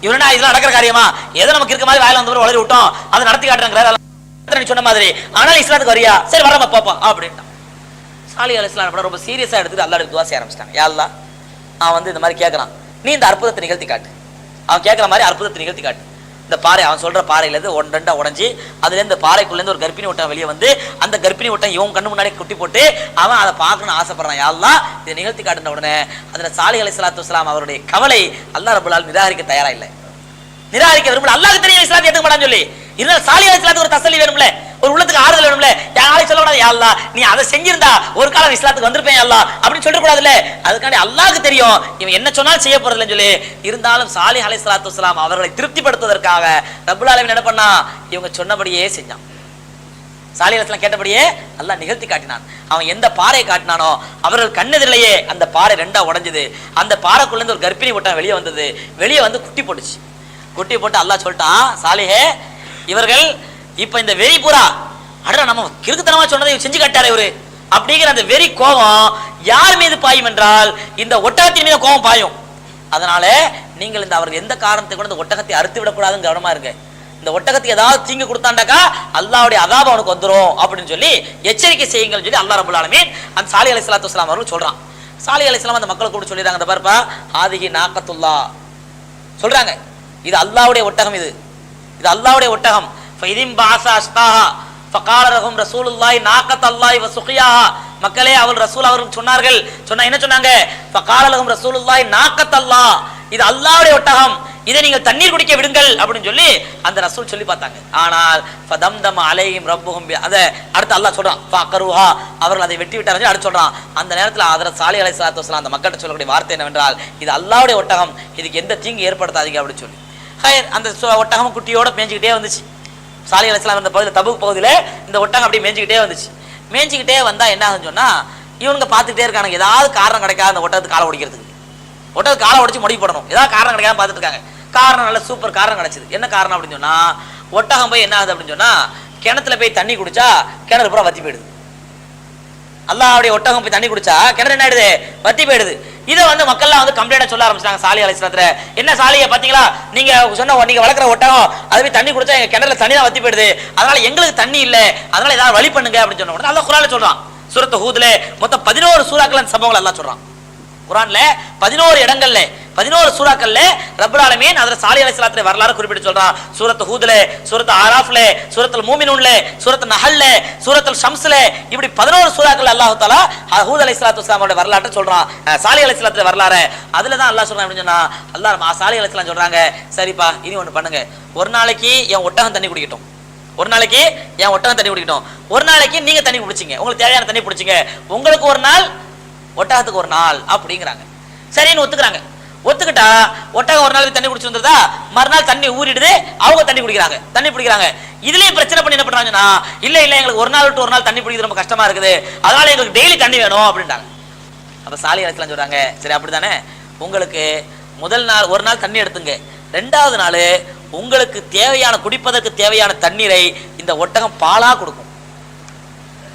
இவனா இதெல்லாம் நடக்கிற காரியமா, ஏதோ நமக்கு இருக்க மாதிரி வாயில வந்து வளரி விட்டோம், அதை நடத்தி காட்டுறாங்க சொன்ன மாதிரி, ஆனால் இஸ்லாத்துக்கு வரியா, சரி வரமா பாப்பா அப்படின்ட்டான். சாலிஹ் அலைஹிஸ்ஸலாம் ரொம்ப சீரியஸா எடுத்துட்டு அல்லாஹ்ட்ட துஆ செய்ய ஆரம்பிச்சிட்டாங்க. யா அல்லாஹ், அவன் இந்த மாதிரி கேட்கறான், நீ இந்த அற்புதத்தை நிகழ்த்தி காட்டு. அவன் கேட்கற மாதிரி அற்புதத்தை நிகழ்த்தி காட்டு. இந்த பாறை, அவன் சொல்ற பாறையில இருந்து 1-2 உடஞ்சி அதுல இருந்து பாறைக்குள்ள இருந்து ஒரு கர்ப்பிணி ஒட்டம் வெளியே வந்து, அந்த கர்ப்பிணி ஒட்டம் இவன் கண்ணு முன்னாடி குட்டி போட்டு அவன் அதை பார்க்கணும்னு ஆசைப்படுறான். யா அல்லாஹ், இதை நிகழ்த்தி காட்டுன உடனே அதுல சாலிஹ் அலைஹிஸ்ஸலாத்து வஸ்ஸலாம் அவருடைய கவலை அல்லாஹ் ரப்பல் ஆலமீன் நிராகரிக்க தயாரா இல்லை, நிராகரிக்க விரும்பல. அல்லாஹ்க்கு தெரியும் இஸ்லாத்தை ஏத்துக்க மாட்டான்னு சொல்லி, இருந்தாலும் சாலிஹ் அலைஹிஸ்ஸலாத்துக்கு ஒரு தஸல்லி வேணும்ல, ஒரு உள்ளத்துக்கு ஆறுதல் வேணும்ல. யாராலையும் சொல்லக்கூடாது, யா அல்லாஹ் நீ அதை செஞ்சிருந்தா ஒரு காலம் இஸ்லாத்துக்கு வந்திருப்பேன் யா அல்லாஹ் அப்படின்னு சொல்லக்கூடாதுல்ல. அதுக்காண்டி அல்லாஹ்க்கு தெரியும் இவன் என்ன சொன்னாலும் செய்ய போறதில்லைன்னு சொல்லி, இருந்தாலும் சாலிஹ் அலைஹிஸ்ஸலாத்து வஸ்ஸலாம் அவர்களை திருப்திப்படுத்துவதற்காக ரப்பல் ஆலமீன் என்ன பண்ணா, இவங்க சொன்னபடியே செஞ்சான். சாலிஹ் அலைஹிஸ்ஸலாம் கேட்டபடியே அல்லாஹ் நிகழ்த்தி காட்டினான். அவன் எந்த பாறையை காட்டினானோ அவர்கள் கண்ணெதிரிலேயே அந்த பாறை ரெண்டா உடைஞ்சது. அந்த பாறைக்குள்ள இருந்து ஒரு கர்ப்பிணி ஒட்டம் வெளியே வந்தது. வெளியே வந்து குட்டி போட்டுச்சு. குட்டி போட்டு அல்லாஹ் சொல்லிட்டான், சாலிஹே, இவர்கள் இப்ப இந்த வெறி பூரா அட நம்ம கிறுக்குத்தனமா சொன்னதை செஞ்சு காட்டாரு இவரு அப்படிங்கிற அந்த வெறி கோபம் யார் மீது பாயும் என்றால் இந்த ஒட்டகத்தின் மீது கோபம் பாயும். அதனால நீங்கள் இந்த அவர்கள் எந்த காரணத்தை கொண்டு இந்த ஒட்டகத்தை அறுத்து விடக்கூடாதுன்னு கவனமா இருங்க. இந்த ஒட்டகத்துக்கு ஏதாவது தீங்கு கொடுத்தாண்டாக்கா அல்லாஹ்வுடைய அதாப் அவனுக்கு வந்துரும் அப்படின்னு சொல்லி எச்சரிக்கை செய்யுங்கன்னு சொல்லி அல்லாஹ் ரப்பல் ஆலமீன் அந்த சாலிஹ் அலைஹிஸ்ஸலாத்து வஸ்ஸலாம் அவர்கள் சொல்றான். சாலிஹ் அலைஹிஸ்ஸலாம் அந்த மக்களை கூட சொல்லிடுறாங்க, இந்த பாருப்பா ஆதிஹி நாக்கத்துல்லாஹ் சொல்றாங்க, இது அல்லாஹ்வுடைய ஒட்டகம், இது அல்லாஹ்வுடைய ஒட்டகம். ஃபைதிம் பாஸா அஸ்தாஹா ஃபகால லஹும் ரசூலுல்லாஹி நாக்கத்தல்லாஹி வ சுகியாஹா. மக்களே, அவர்கள் ரசூல் அவர்கள் சொன்னார்கள், என்ன சொன்னாங்க? ஃபகால லஹும் ரசூலுல்லாஹி நாக்கத்தல்லாஹ், இது அல்லாஹ்வுடைய ஒட்டகம், இதை நீங்கள் தண்ணீர் குடிக்க விடுங்கள் அப்படின்னு சொல்லி அந்த ரசூல் சொல்லி பார்த்தாங்க. ஆனால் ஃபதம்தம அலைஹிம் ரப்புஹும் அத அடுத்து அல்லாஹ் சொல்றான் ஃபஅகருஹா, அவர்கள் அதை வெட்டி விட்டார்கள் அடுத்து சொல்றான். அந்த நேரத்தில் ஹஜ்ரத் சாலிஹ் அலைஹிஸ்ஸலாத்து வஸலாம் அந்த மக்கள்கிட்ட சொல்லக்கூடிய வார்த்தை என்னவென்றால், இது அல்லாஹ்வுடைய ஒட்டகம், இதுக்கு எந்த தீங்கு ஏற்படுத்தாதீங்க அப்படின்னு சொல்லி. அந்த ஒட்டகம் குட்டியோட மேய்ஞ்சிக்கிட்டே வந்துச்சு. சாலிஹ் அலைஹிஸ்ஸலாம் இந்த பகுதியில் தபூக் பகுதியில் இந்த ஒட்டகம் அப்படியே மேய்ஞ்சிக்கிட்டே வந்துச்சு. மேய்ஞ்சிக்கிட்டே வந்தா என்ன ஆகுதுன்னு சொன்னா, இவனுங்க பார்த்துக்கிட்டே இருக்காங்க, ஏதாவது காரணம் கிடைக்காது அந்த ஒட்டகத்துக்கு காலை ஒடிக்கிறதுக்கு. ஒட்டகத்துக்கு காலை ஒடிச்சு முடிவு பண்ணணும், ஏதாவது காரணம் கிடைக்காம பார்த்துட்டு இருக்காங்க. காரணம் நல்ல சூப்பர் காரணம் கிடைச்சது. என்ன காரணம் அப்படின்னு சொன்னா, ஒட்டகம் போய் என்ன ஆகுது அப்படின்னு சொன்னா, கிணத்துல போய் தண்ணி குடிச்சா கிணறு பூரா வத்தி போயிடுது. அல்லாஹ்வுடைய ஒட்டகம் போய் தண்ணி குடிச்சா கிணறு என்ன ஆயிடுது? வத்தி போயிடுது. இதை மக்கள்லாம் கம்ப்ளைண்ட் சொல்ல ஆரம்பிச்சாங்க சாலிஹ் அலைஹிஸ்ஸலாத்துல. என்ன சாலிஹ் பாத்தீங்களா, நீங்க நீங்க வளர்க்குற ஒட்டகம் அது போய் தண்ணி குடிச்சா எங்க கிணறுல தண்ணி தான் வத்தி போயிடுது, அதனால எங்களுக்கு தண்ணி இல்லை, அதனால ஏதாவது வழி பண்ணுங்க அப்படின்னு சொன்ன உடனே அல்லாஹ் குர்ஆன்ல சொல்றான். சூரத்து ஹூத்ல மொத்தம் 11 சூறாக்கள் அந்த சம்பவங்கள் அல்லாஹ் சொல்றான். குர்ஆன்ல 11 இடங்கள்ல 11 சூறாக்கள்ல ரப்பல் ஆலமீன் ஹஜ்ரத் சாலிஹ் அலைஹிஸ்ஸலாத்து வரலாறு குறிப்பிட்டு சொல்றான். சூரத்து ஹூத்ல, சூரத்து ஆராஃப்ல, சூரத்துல் மூமினூன்ல, சூரத்து நஹல்ல, சூரத்துல் ஷம்ஸ்ல, இப்படி 11 சூறாக்கள் அல்லாஹ் தஆலா ஹூத் அலைஹிஸ்ஸலாத்து வஸலாமோட வரலாற்றை சொல்றான். சாலிஹ் அலைஹிஸ்ஸலாத்து வரலாறு அதுல தான் அல்லாஹ் சொல்றான் அப்படின்னு சொன்னா, அல்லாஹ் சாலிஹ் அலைஹிஸ்ஸலாம் சொல்றாங்க, சரிப்பா இனி ஒண்ணு பண்ணுங்க, ஒரு நாளைக்கு என் ஒட்டகம் தண்ணி குடிக்கட்டும், ஒரு நாளைக்கு என் ஒட்டகம் தண்ணி குடிக்கட்டும், ஒரு நாளைக்கு நீங்க தண்ணி குடிச்சிங்க, உங்களுக்கு தேவையான தண்ணி குடிச்சிங்க, உங்களுக்கு ஒரு நாள் ஒட்டகத்துக்கு ஒரு நாள் அப்படிங்கிறாங்க. சரின்னு ஒத்துக்கிறாங்க. ஒத்துக்கிட்டா ஒட்டகம் ஒரு நாளைக்கு தண்ணி குடிச்சு வந்துருதா, மறுநாள் தண்ணி ஊறிடுது, அவங்க தண்ணி குடிக்கிறாங்க, தண்ணி பிடிக்கிறாங்க. இதுலயும் பிரச்சனை பண்ணி என்ன பண்றாங்கன்னா, இல்ல எங்களுக்கு ஒரு நாள் விட்டு ஒரு நாள் தண்ணி பிடிக்கிறது ரொம்ப கஷ்டமா இருக்குது, அதனால எங்களுக்கு டெய்லி தண்ணி வேணும் அப்படின்ட்டாங்க. அப்ப சாலிஹ் அலைஹிஸ்ஸலாம் சொல்றாங்க, சரி அப்படித்தானே, உங்களுக்கு முதல் நாள் ஒரு நாள் தண்ணி எடுத்துங்க, 2வது நாள் உங்களுக்கு தேவையான குடிப்பதற்கு தேவையான தண்ணீரை இந்த ஒட்டகம் பாலா கொடுக்கும்.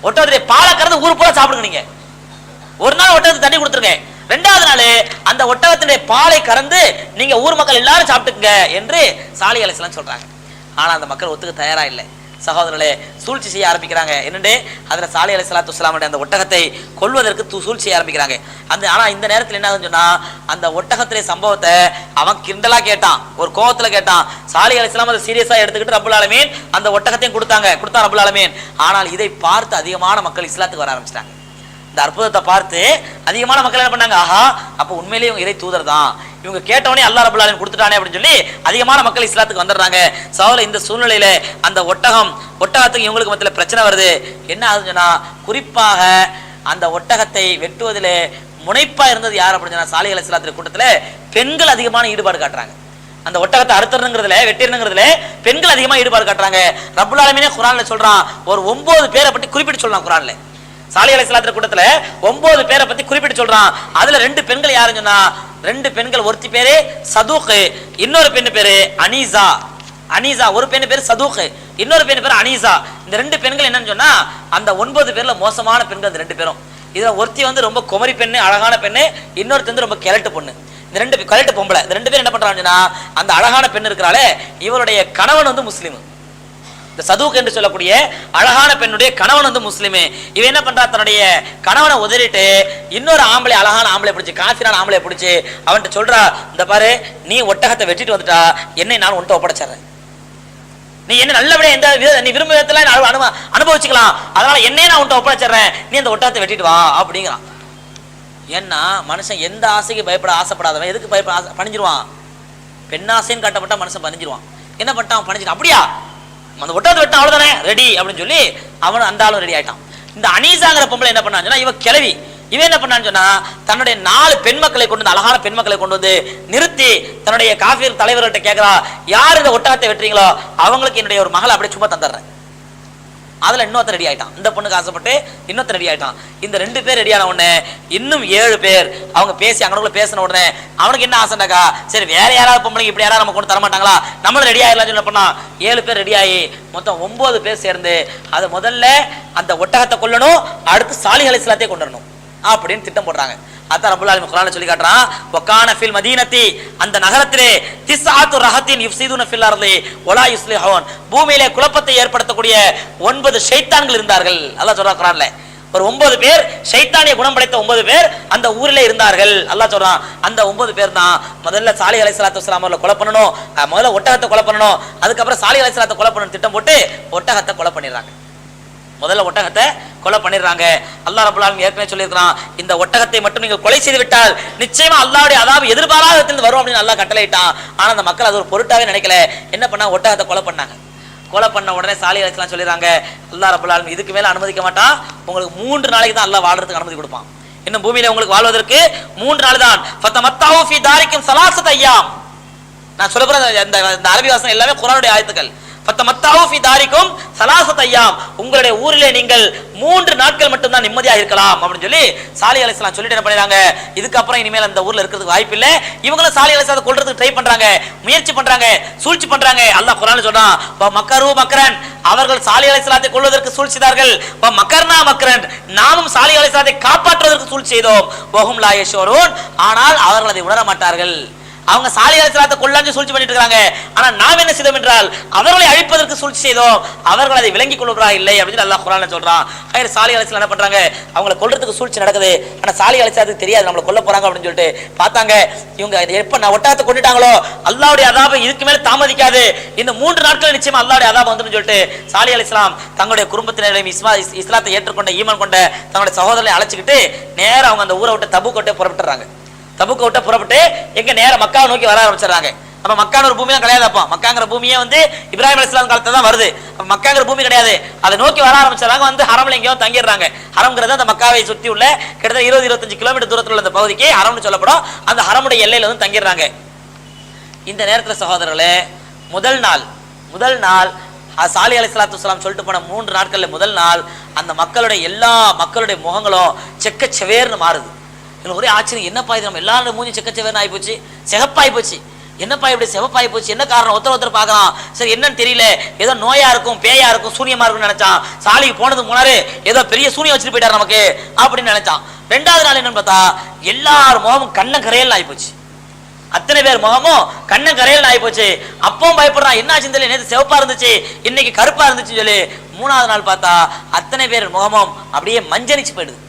ஒட்டகத்துடைய பாலை கறந்து ஊர் பூரா சாப்பிடுங்க. நீங்க ஒரு நாள் ஒட்டகத்துக்கு தண்ணி கொடுத்துருங்க, 2வது நாள் அந்த ஒட்டகத்தினுடைய பாலை கறந்து நீங்க ஊர் மக்கள் எல்லாரும் சாப்பிட்டுக்குங்க என்று சாலிஹ் அலைஹிஸ்ஸலாம் சொல்றாங்க. ஆனா அந்த மக்கள் ஒத்துக்க தயாரா இல்லை. சகோதரர்களே, சூழ்ச்சி செய்ய ஆரம்பிக்கிறாங்க. என்னண்டு அதில் சாலிஹ் அலைஹிஸ்ஸலாத்து வஸ்ஸலாமுடைய அந்த ஒட்டகத்தை கொல்வதற்கு சூழ்ச்சி செய்ய ஆரம்பிக்கிறாங்க. ஆனா இந்த நேரத்தில் என்ன ஆகுதுன்னு சொன்னா, அந்த ஒட்டகத்திலே சம்பவத்தை அவன் கிண்டலா கேட்டான், ஒரு கோபத்துல கேட்டான். சாலிஹ் அலைஹிஸ்ஸலாம் அதை சீரியஸா எடுத்துக்கிட்டு ரப்பல் ஆலமீன் அந்த ஒட்டகத்தையும் கொடுத்தான் ரப்பல் ஆலமீன். ஆனால் இதை பார்த்து அதிகமான மக்கள் இஸ்லாத்துக்கு வர ஆரம்பிச்சிட்டாங்க. இந்த அற்புதத்தை பார்த்து அதிகமான மக்கள் என்ன பண்ணாங்க, ஆஹா அப்ப உண்மையிலேயே இவங்க இறை தூதர் தான், இவங்க கேட்டவனே அல்லாஹ் ரப்பல் ஆலமீன் கொடுத்துட்டானே அப்படின்னு சொல்லி அதிகமான மக்கள் இஸ்லாத்துக்கு வந்துடுறாங்க. சகோதரர்களே, இந்த சூழ்நிலையில அந்த ஒட்டகத்துக்கு இவங்களுக்கு மத்தியில் பிரச்சனை வருது. என்ன ஆகுதுன்னா, குறிப்பாக அந்த ஒட்டகத்தை வெட்டுவதிலே முனைப்பா இருந்தது யார் அப்படின்னு சொன்னா, சாலிஹ் அலைஹிஸ்ஸலாத்து கூட்டத்தில் பெண்கள் அதிகமான ஈடுபாடு காட்டுறாங்க. அந்த ஒட்டகத்தை அறுத்துறதுங்கிறதுல வெட்டிறதுங்கிறதுல பெண்கள் அதிகமாக ஈடுபாடு காட்டுறாங்க. ரப்பல் ஆலமீனே குர்ஆன்ல சொல்றான், ஒரு 9 பேரை பற்றி குறிப்பிட்டு சொல்றான் குர்ஆன்ல. சாலிஹ் அலைஹிஸ்ஸலாத்து கூட்டத்துல 9 பேரை பத்தி குறிப்பிட்டு சொல்றான். அதுல 2 பெண்கள் யாருன்னு சொன்னா, 2 பெண்கள், ஒருத்தி பேரு சதூக், இன்னொரு பெண்ணு பேரு அனீசா. ஒரு பெண்ணு பேரு சதூக், இன்னொரு பெண்ணு பேரு அனீசா. இந்த 2 பெண்கள் என்னன்னு சொன்னா, அந்த 9 பேர்ல மோசமான பெண்கள் இந்த 2 பேரும். இதுல ஒருத்தி ரொம்ப குமரி பெண்ணு, அழகான பெண்ணு, இன்னொருத்தி ரொம்ப கிழட்டு பொண்ணு. இந்த 2 கிழட்டு பொம்பளை. இந்த 2 பேர் என்ன பண்றாங்கன்னா, அந்த அழகான பெண் இருக்கிறாளே இவருடைய கணவன் முஸ்லிம். இந்த சதூக் என்று சொல்லக்கூடிய அழகான பெண்ணுடைய கணவன் முஸ்லிம். இவன் என்ன பண்றா, தன்னுடைய கணவனை உதறிட்டு இன்னொரு ஆம்பளை, அழகான ஆம்பளை பிடிச்சி, காஃபிரான ஆம்பளை பிடிச்சி அவன்கிட்ட சொல்றா, இந்த பாரு நீ ஒட்டகத்தை வெட்டிட்டு வந்துட்டா, என்னை நான் உன்ட்ட ஒப்படைச்சிடுறேன், நீ என்ன நல்லபடியா நீ விரும்ப விதத்துல அனுபவிச்சுக்கலாம், அதனால என்னையே நான் உன்ட்ட ஒப்படைச்சிடுறேன், நீ அந்த ஒட்டகத்தை வெட்டிட்டு வா அப்படிங்கிறான். ஏன்னா மனுஷன் எந்த ஆசைக்கு ஆசைப்படாதவன் எதுக்கு பணிஞ்சிருவான், பெண்ணாசைன்னு காட்டப்பட்டா மனுஷன் பணிஞ்சிருவான். என்ன பண்ணிட்டான், அவன் பணிஞ்சிட்டான். அப்படியா அந்த ஒட்டகத்தை வெட்டான், அவ்வளவுதானே ரெடி அப்படின்னு சொல்லி அவன் அந்த ஆளும் ரெடி ஆயிட்டான். இந்த அனீசாங்கிற பொம்பளை என்ன பண்ணான்னு சொன்னா, இவ கிளவி, இவன் என்ன பண்ணான்னு சொன்னா, தன்னுடைய 4 பெண் மக்களை கொண்டு வந்து, அழகான பெண் மக்களை கொண்டு வந்து நிறுத்தி தன்னுடைய காஃபிர் தலைவர்கள்ட்ட கேட்கிறா, யார் இந்த ஒட்டகத்தை வெட்டுறீங்களோ அவங்களுக்கு என்னுடைய ஒரு மகளை அப்படியே சும்மா தந்துடுறேன். அதுல இன்னொருத்தர் ரெடி ஆயிட்டான். இந்த பொண்ணுக்கு ஆசைப்பட்டு இன்னொருத்தர் ரெடி ஆயிட்டான். இந்த 2 பேர் ரெடியான உடனே இன்னும் 7 பேர் அவங்க பேசி அங்கனுக்குள்ள பேசின உடனே அவனுக்கு என்ன ஆசைண்டாக்கா, சரி வேற யாராவது பொம்பளைங்க இப்படி யாராவது நம்ம கொண்டு தர மாட்டாங்களா, நம்மளும் ரெடி ஆயிடலாம் சொல்ல பண்ணா. 7 பேர் ரெடி ஆகி மொத்தம் 9 பேர் சேர்ந்து அதை முதல்ல அந்த ஒட்டகத்தை கொல்லணும், அடுத்து சாலிஹ் அலைஹிஸ்ஸலாத்தை கொண்டு வரணும் அப்படின்னு திட்டம் போடுறாங்க. அதான் ரப்பல் ஆலமீன் குர்ஆன்ல சொல்லி காட்டுறான், வகான ஃபில் மதீனத்தி, அந்த நகரத்திலே திஸ்ஆத்து ரஹத்தின் யுஃப்ஸிதுன ஃபில் அர்தி வலா யுஸ்லிஹூன், பூமியிலே குழப்பத்தை ஏற்படுத்தக்கூடிய 9 ஷைத்தான்கள் இருந்தார்கள். அல்லாஹ் சொல்றான் குர்ஆன்ல. ஒரு 9 பேர், ஷைத்தானிய குணம் படைத்த 9 பேர் அந்த ஊரிலே இருந்தார்கள். அல்லாஹ் சொல்றான், அந்த 9 பேர் தான் முதல்ல சாலிஹ் அலைஹிஸ்ஸலாத்து வஸ்ஸலாம் அவர்களை கொலை பண்ணணும், முதல்ல ஒட்டகத்தை கொலை பண்ணணும், அதுக்கப்புறம் சாலிஹ் அலைஹிஸ்ஸலாத்தை கொலை பண்ணணும் திட்டம் போட்டு ஒட்டகத்தை கொலை பண்ணிடுறாங்க. முதல்ல ஒட்டகத்தை கொலை பண்ணிடுறாங்க. அல்லாஹ் ரப்பல் ஆலமீன் ஏற்கனவே சொல்லியிருக்கிறான், இந்த ஒட்டகத்தை மட்டும் நீங்கள் கொலை செய்து விட்டால் நிச்சயமா அல்லாஹ்வுடைய அதாப் எதிர்பாராத இடத்துல வரும் அப்படின்னு அல்லாஹ் கட்டளையிட்டான். ஆனா அந்த மக்கள் அது ஒரு பொருட்டாவே நினைக்கல. என்ன பண்ணா, ஒட்டகத்தை கொலை பண்ணாங்க. கொலை பண்ண உடனே சாலிஹ் அலைஹிஸ்ஸலாம் சொல்லிடுறாங்க, அல்லாஹ் ரப்பல் ஆலமீன் இதுக்கு மேல அனுமதிக்க மாட்டான், உங்களுக்கு 3 நாளைக்கு தான் அல்லாஹ் வாழ்றதுக்கு அனுமதி கொடுப்பான். இன்னும் பூமியில உங்களுக்கு வாழ்வதற்கு 3 நாள் தான். ஃபதமத்தவு ஃபீ தாரிக்கும் ஸலாஸத அய்யாம். நான் சொல்ல போற இந்த அரபி வாசகம் எல்லாமே குர்ஆனுடைய ஆயத்துக்கள். ஃபதமத்தவு ஃபீ தாரிக்கும் ஸலாஸத அய்யாம், உங்களுடைய ஊரிலே நீங்கள் 3 நாட்கள் மட்டும் தான் நிம்மதியாக இருக்கலாம் அப்படின்னு சொல்லி சாலிஹ் அலைஹிஸ்ஸலாம் சொல்லிட்டு என்ன பண்ணிடுறாங்க, இதுக்கப்புறம் இனிமேல் அந்த ஊர்ல இருக்கிறதுக்கு வாய்ப்பு இல்லை. இவங்களும் சாலிஹ் அலைஹிஸ்ஸலாத்தை கொல்றதுக்கு ட்ரை பண்றாங்க, முயற்சி பண்றாங்க, சூழ்ச்சி பண்றாங்க. அல்லாஹ் குர்ஆன்ல சொல்றான், மக்கரு மக்கரன், அவர்கள் சாலிஹ் அலைஹிஸ்ஸலாத்தை கொல்வதற்கு சூழ்ச்சிதார்கள். மக்கர்னா மக்கரன், நாமும் சாலிஹ் அலைஹிஸ்ஸலாத்தை காப்பாற்றுவதற்கு சூழ்ச்சி செய்தோம். வஹும் லா யஷ்உரூன், ஆனால் அவர்கள் அதை உணர மாட்டார்கள். அவங்க சாலிஹ் அலைஹிஸ்ஸலாத்தை கொல்லாஞ்சு சூழ்ச்சி பண்ணிட்டு இருக்காங்க. ஆனா நாம் என்ன செய்தோம் என்றால் அவர்களை அழிப்பதற்கு சூழ்ச்சி செய்தோம், அவர்கள் அதை விளங்கிக் கொள்றா இல்லை அப்படின்னு அல்லாஹ் குர்ஆன்ல சொல்றான். சாலிஹ் அலைஹிஸ்ஸலாம் என்ன பண்றாங்க, அவங்களை கொல்றதுக்கு சூழ்ச்சி நடக்குது. ஆனா சாலிஹ் அலைஹிஸ்ஸலாத்துக்கு தெரியாது நம்மளை கொல்ல போறாங்க அப்படின்னு சொல்லிட்டு பார்த்தாங்க. இவங்க எப்ப நான் ஒட்டகத்தை கொண்டுட்டாங்களோ அல்லாஹ்வுடைய அதாபை இதுக்கு மேல தாமதிக்காது, இந்த 3 நாட்கள் நிச்சயமா அல்லாஹ்வுடைய அதாபை வந்துன்னு சொல்லிட்டு சாலிஹ் அலைஹிஸ்ஸலாம் தங்களுடைய குடும்பத்தினரையும் இஸ்லாத்தை ஏற்றுக்கொண்ட ஈமான் கொண்ட தங்களுடைய சகோதரரை அழைச்சிக்கிட்டு நேரம் அவங்க அந்த ஊரை விட்டு தபூக் விட்டு புறப்பட்டுறாங்க. தபூக் விட்டு புறப்பட்டு எங்க நேரம் மக்காவை நோக்கி வர ஆரம்பிச்சிடறாங்க. அப்ப மக்கான ஒரு பூமியா கிடையாது. அப்போ மக்காங்கிற பூமியே வந்து இப்ராஹிம் அலைஹிஸ்ஸலாம் காலத்துல தான் வருது. அப்ப மக்காங்கிற பூமி கிடையாது. அதை நோக்கி வர ஆரம்பிச்சாங்க. வந்து ஹரம்ல எங்கேயோ தங்கிடுறாங்க. ஹரம்ங்கிறது அந்த மக்காவை சுற்றி உள்ள கிட்டத்தட்ட 20-25 கிலோமீட்டர் தூரத்தில் உள்ள அந்த பகுதிக்கு ஹரம்னு சொல்லப்படும். அந்த ஹரமுடைய எல்லையில வந்து தங்கிடுறாங்க. இந்த நேரத்தில் சகோதரர்களே, முதல் நாள் சாலிஹ் அலைஹிஸ்ஸலாத்து வஸ்ஸலாம் சொல்லிட்டு போன 3 நாட்கள்ல முதல் நாள் அந்த எல்லா மக்களுடைய முகங்களும் செக்கச்செவேர்னு மாறுது. ஒரே ஆச்சரியம், என்னப்பா இது நம்ம எல்லாரோட மூஞ்சி செக்கச்செவேர்னு ஆகி போச்சு, சிகப்பாகி போச்சு, என்னப்பா இப்படி சிவப்பாகி போச்சு, என்ன காரணம்? ஒருத்தர் பார்க்கலாம், சரி என்னன்னு தெரியல, ஏதோ நோயா இருக்கும், பேயா இருக்கும், சூனியமா இருக்கும்னு நினைச்சான். சாலிக்கு போனதுக்கு முன்னாடி ஏதோ பெரிய சூனியம் வச்சுட்டு போயிட்டார் நமக்கு அப்படின்னு நினைச்சான். 2வது நாள் என்னன்னு பார்த்தா எல்லார் முகமும் கண்ணங்கரையல் ஆகி போச்சு. அத்தனை பேர் முகமும் கண்ணங்கரையல் ஆகி போச்சு. அப்பவும் பயப்படுறான், என்ன ஆச்சுன்னு தெரியல, நேற்று சிவப்பா இருந்துச்சு இன்னைக்கு கருப்பா இருந்துச்சு சொல்லி. 3வது நாள் பார்த்தா அத்தனை பேர் முகமும் அப்படியே மஞ்சளிச்சு போயிடுது,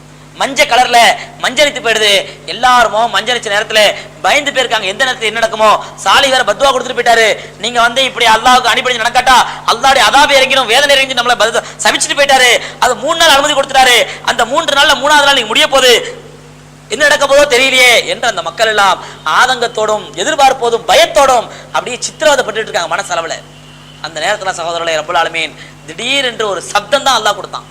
மஞ்சள் கலர்ல மஞ்சளித்து போயிடுது. எல்லாரும் மஞ்சளிச்ச நேரத்துல பயந்து போயிருக்காங்க, எந்த நேரத்துல என்ன நடக்குமோ. சாலிஹ் வேற பத்வா கொடுத்துட்டு போயிட்டாரு, நீங்க வந்து இப்படி அல்லாஹ்வுக்கு அடிபடி நடக்காட்டா அல்லாஹ்வுடைய அதாபை இறங்கிடும், வேதனை இறங்கி நம்மளை சபிச்சுட்டு போயிட்டாரு. அது 3 நாள் அனுமதி கொடுத்துட்டாரு. அந்த 3 நாள்ல 3வது நாள் நீங்க முடிய போகுது, என்ன நடக்க போதோ தெரியலையே என்று அந்த மக்கள் எல்லாம் ஆதங்கத்தோடும் எதிர்பார்ப்போதும் பயத்தோடும் அப்படியே சித்திரவதைப்பட்டு இருக்காங்க மனசளவுல. அந்த நேரத்துல சகோதரர்களே, ரப்பல் ஆலமீன் திடீர் என்று ஒரு சப்தம் தான் அல்லாஹ் கொடுத்தான்.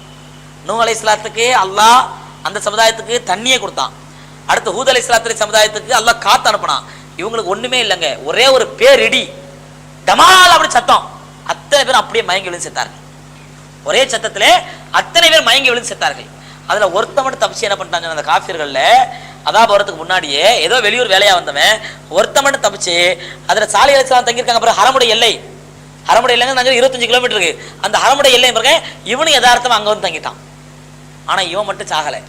நூஹ் அலைஹிஸ்ஸலாத்துக்கு அல்லாஹ் அந்த சமுதாயத்துக்கு தண்ணியே கொடுத்தான். அடுத்து ஹூத் அலைஹிஸ்ஸலாத்து சமுதாயத்துக்கு அல்லாஹ் காத்து அனுப்பினான். இவங்களுக்கு ஒண்ணுமே இல்லைங்க, ஒரே ஒரு பேரிடி, டமால் அப்படி சத்தம். அத்தனை பேர் அப்படியே மயங்கி விழுந்து செத்தார்கள். ஒரே சத்தத்திலே அத்தனை பேர் மயங்கி விழுந்து செத்தார்கள். அதுல ஒருத்த மட்டும் தப்பிச்சு என்ன பண்ணிட்டாங்க, அந்த காஃபிர்கள்ல அதாப் வரதுக்கு முன்னாடியே ஏதோ வெளியூர் வேலையா வந்தவன் ஒருத்த மட்டும் தப்பிச்சு அதுல சாலிஹ் அலைஹிஸ்ஸலாம் தங்கியிருக்காங்க. அப்புறம் ஹரமுடைய எல்லை 25 கிலோமீட்டர் இருக்கு. அந்த ஹரமுடைய எல்லை பாருங்க, இவனு யதார்த்தமா அங்க வந்து தங்கிட்டான். ஆனா இவன் மட்டும் சாகலை.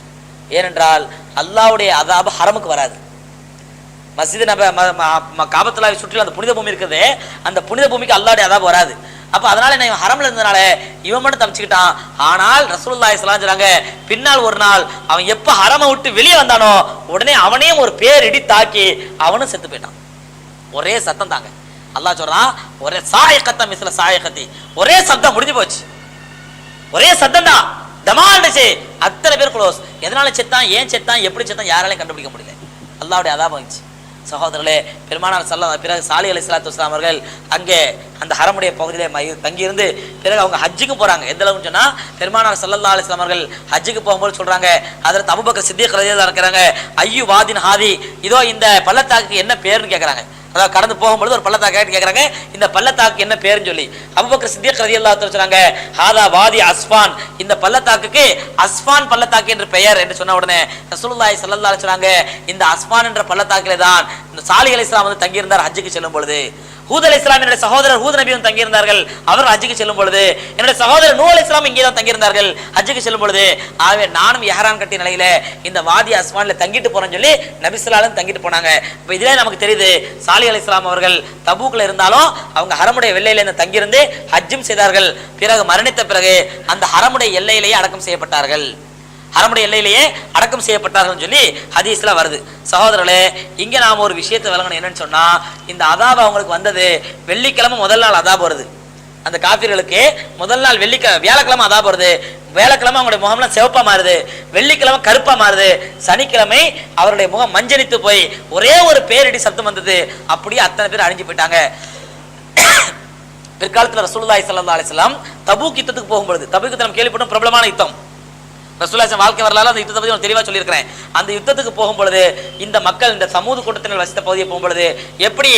ஏனென்றால் அல்லாஹ்வுடைய அதாபு ஹரமுக்கு வராது. மஸ்ஜித் காபத்துல்லாஹை சுற்றிலும் அந்த புனித பூமி இருக்குது, அந்த புனித பூமிக்கு அல்லாஹ்வுடைய அதாபு வராது. அப்ப அதனால இவன் ஹரம்ல இருந்தனால இவன் மட்டும் தப்பிச்சுக்கிட்டான். ஆனால் ரசூலுல்லாஹி ஸல்லல்லாஹு அலைஹி வஸல்லம் சொல்றாங்க, பின்னால் ஒரு நாள் அவன் எப்ப ஹரமை விட்டு வெளியே வந்தானோ உடனே அவனையும் ஒரு பேரிடி தாக்கி அவனும் செத்து போயிட்டான். ஒரே சத்தம் தாங்க. அல்லாஹ் சொல்றான், ஒரே சாயகத்தம் மிஸ்ல சாயகத்தி, ஒரே சத்தம் முடிஞ்சு போச்சு, ஒரே சத்தம் தான் டமாண்டுச்சு. அத்தனை பேர் க்ளோஸ். எதனால செத்தான், ஏன் செத்தான், எப்படி செத்தான் யாராலையும் கண்டுபிடிக்க முடியல. அல்லாஹ்வுடைய அதாபம் வந்துச்சு. சகோதரர்களே, பெருமானார் பிறகு சாலிஹ் அலைஹிஸ்ஸலாத்து வஸ்ஸலாம் அவர்கள் அங்கே அந்த ஹரமுடைய பகுதியிலே தங்கியிருந்து பிறகு அவங்க ஹஜ்ஜுக்கு போறாங்க. எந்த அளவுன்னு சொன்னா, பெருமானார் ஸல்லல்லாஹு அலைஹி வஸல்லம் அவர்கள் ஹஜ்ஜுக்கு போகும்போது சொல்றாங்க, ஹஜ்ரத் அபூபக்கர் சித்திக் ரலியல்லாஹு இருக்கிறாங்க, ஐயு வாதின் ஹாதி, இதோ இந்த பள்ளத்தாக்குக்கு என்ன பேருன்னு கேட்கறாங்க. அதாவது கடந்து போகும்பொழுது ஒரு பள்ளத்தாக்கு கேட்கறாங்க, இந்த பள்ளத்தாக்கு என்ன பேருன்னு சொல்லி. அபூபக்கர் சித்திக் ரலியல்லாஹு அன்ஹு சொல்றாங்க, ஹாதா வாதி அஸ்ஃபான், இந்த பள்ளத்தாக்குக்கு அஸ்ஃபான் பள்ளத்தாக்கு என்று பெயர் என்று சொன்ன உடனே ரசூலுல்லாஹி ஸல்லல்லாஹு அலைஹி வஸல்லம் சொல்றாங்க, இந்த அஸ்ஃபான் என்ற பள்ளத்தாக்கிலே தான் சாலிஹ் அலைஹிஸ்ஸலாம் வந்து தங்கியிருந்தார் ஹஜ்ஜுக்கு செல்லும் பொழுது. ஹூத் அலைஹிஸ்ஸலாம் என்னுடைய சகோதரர் ஹூத் நபியும் தங்கியிருந்தார்கள், அவர்கள் ஹஜ்ஜுக்கு செல்லும் பொழுது. என்னுடைய சகோதரர் நூஹ் அலைஹிஸ்ஸலாம் இங்கே தான் தங்கியிருந்தார்கள் ஹஜ்ஜுக்கு செல்லும் பொழுது. ஆகவே நானும் இஹ்ராம் கட்டிய நிலையில இந்த வாதி அஸ்வான்ல தங்கிட்டு போறேன்னு சொல்லி நபி ஸல்லல்லாஹு அலைஹி வஸல்லம் தங்கிட்டு போனாங்க. இப்போ இதிலே நமக்கு தெரியுது சாலிஹ் அலைஹிஸ்ஸலாம் அவர்கள் தபூக்ல இருந்தாலும் அவங்க ஹரமுடைய எல்லையில இருந்து தங்கியிருந்து ஹஜ்ஜும் செய்தார்கள். பிறகு மரணித்த பிறகு அந்த ஹரமுடைய எல்லையிலேயே அடக்கம் செய்யப்பட்டார்கள். ஹரமுடைய எல்லையிலேயே அடக்கம் செய்யப்பட்டார்கள் சொல்லி ஹதீஸ்ல வருது. சகோதரர்களே, இங்க நாம ஒரு விஷயத்தை விளங்கணும். என்னன்னு சொன்னா, இந்த அதாபு அவங்களுக்கு வந்தது வெள்ளிக்கிழமை முதல் நாள் அதாபு வருது. அந்த காஃபிர்களுக்கு முதல் நாள் வியாழக்கிழமை அதாபு வருது. வியாழக்கிழமை அவங்களுடைய முகம்லாம் சிவப்பா மாறுது, வெள்ளிக்கிழமை கருப்பா மாறுது, சனிக்கிழமை அவருடைய முகம் மஞ்சளித்து போய் ஒரே ஒரு பேரிடி சத்தம் வந்தது. அப்படியே அத்தனை பேர் அழிஞ்சு போயிட்டாங்க. பிற்காலத்தில் ரசூலுல்லாஹி ஸல்லல்லாஹு அலைஹி வஸல்லம் தபூக் யுத்தத்துக்கு போகும்பொழுது, தபூக் யுத்தம் கேள்விப்பட்ட பிரபலமான யுத்தம், ரசூலுல்லாஹி வாழ்க்கை வரலாறு அந்த யுத்தத்தை பத்தி நான் தெளிவா சொல்லியிருக்கிறேன். அந்த யுத்தத்துக்கு போகும்பொழுது இந்த மக்கள் இந்த சமூக கூட்டத்தினர் வசித்த பகுதியை போகும்பொழுது எப்படி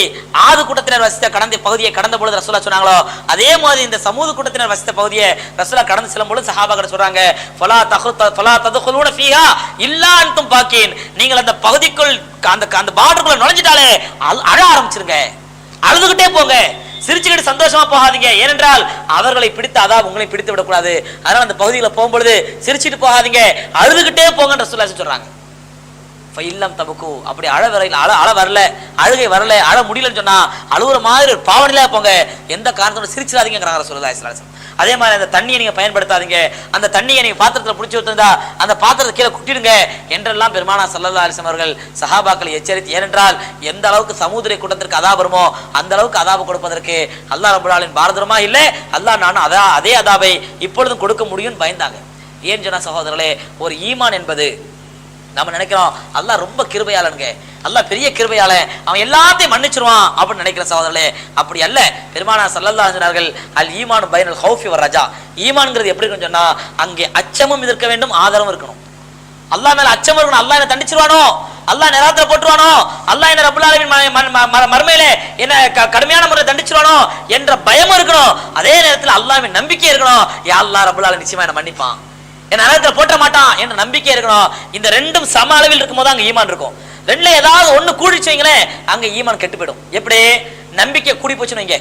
ஆது கூட்டத்தினர் வசித்த பகுதியை கடந்த பொழுது ரசூலுல்லாஹ் சொன்னாங்களோ, அதே மாதிரி இந்த சமூக கூட்டத்தினர் வசித்த பகுதியை ரசூலுல்லாஹ் கடந்து செல்லும் பொழுது சஹாபாக்கள் சொல்றாங்க, ஃபலா ததுகுலூன ஃபீஹா இல்லா அன்தும் பாக்கீன், நீங்கள் அந்த பகுதிக்குள் அந்த பார்டருக்குள்ள நுழைஞ்சிட்டாலே அழ ஆரம்பிச்சிருங்க, அழுதுகிட்டே போங்க, சிரிச்சுக்கிட்டு சந்தோஷமா போகாதீங்க. ஏனென்றால் அவர்களை பிடித்த அதாப் உங்களை பிடித்து விடக்கூடாது. அதனால அந்த பகுதியில் போகும்பொழுது சிரிச்சுட்டு போகாதீங்க, அழுதுகிட்டே போங்கன்னு ரசூலுல்லாஹ் சொல்றாங்க. இல்லம் தபுக்கு, அப்படி அழ வரல, அழுகை வரல, அழ முடியலன்னு சொன்னா அழுகுற மாதிரி ஒரு பாவனையில போங்க, எந்த காரணத்தோட சிரிச்சிடாதீங்கிறாங்க ரசூலுல்லாஹி ஸல்லல்லாஹு அலைஹி வஸல்லம். அதே மாதிரி அந்த தண்ணியை நீங்க பயன்படுத்தாதீங்க, அந்த தண்ணியை நீங்க பாத்திரத்தில் பிடிச்சி வச்சிருந்தா அந்த பாத்திரத்தை கீழே குட்டிடுங்க என்றெல்லாம் பெருமானார் ஸல்லல்லாஹு அலைஹி வஸல்லம் அவர்கள் சஹாபாக்களை எச்சரித்து, ஏனென்றால் எந்த அளவுக்கு சமுதிர கூட்டத்திற்கு அதாபு வருமோ அந்த அளவுக்கு அதாபு கொடுப்பதற்கு அல்லாஹ் ரப்பல் ஆலமீன் பாரதூரமா இல்லை, அல்லாஹ் நானும் அதே அதாபை இப்பொழுதும் கொடுக்க முடியும்னு பயந்தாங்க. ஏன் சொன்னா சகோதரர்களே, ஒரு ஈமான் என்பது நம்ம நினைக்கிறோம் அல்லாஹ் ரொம்ப கிருபையாளனுங்க, அல்லாஹ் பெரிய கிருபையாளன், அவன் எல்லாத்தையும் மன்னிச்சிருவான் அப்படின்னு நினைக்கிற சகோதரர்களே, அப்படி அல்ல. பெருமானார் ஸல்லல்லாஹு அலைஹி சொன்னார்கள், அல் ஈமானு பைனல் ஹௌஃபி வ ரஜா, ஈமான்ங்கிறது எப்படி இருக்குன்னு சொன்னா அங்கே அச்சமும் இருக்க வேண்டும், ஆதரவும் இருக்கணும். அல்லாஹ் மேல அச்சம் இருக்கணும், அல்லாஹ் என்ன தண்டிச்சிருவானோ, அல்லாஹ் நரகத்துல போட்டுருவானோ, அல்லாஹ் என்ன ரப்பல் ஆலமீன் மறுமையிலே என்ன கடுமையான முறையில் தண்டிச்சிருவானோ என்ற பயம் இருக்கணும். அதே நேரத்தில் அல்லாஹ்வின் நம்பிக்கை இருக்கணும், யா அல்லாஹ் ரப்பல் ஆலமீன் நிச்சயமா என்ன மன்னிப்பான், என்ன நரகத்துல போட்ட மாட்டான் என்ற நம்பிக்கை இருக்கணும். இந்த ரெண்டும் சம அளவில் இருக்கும்போது அங்க ஈமான் இருக்கும். ரெண்டுல ஏதாவது ஒண்ணு கூடிச்சு வைங்களேன், அங்க ஈமான் கெட்டு போயிடும். எப்படி நம்பிக்கை கூடி போச்சுன்னு வைங்க,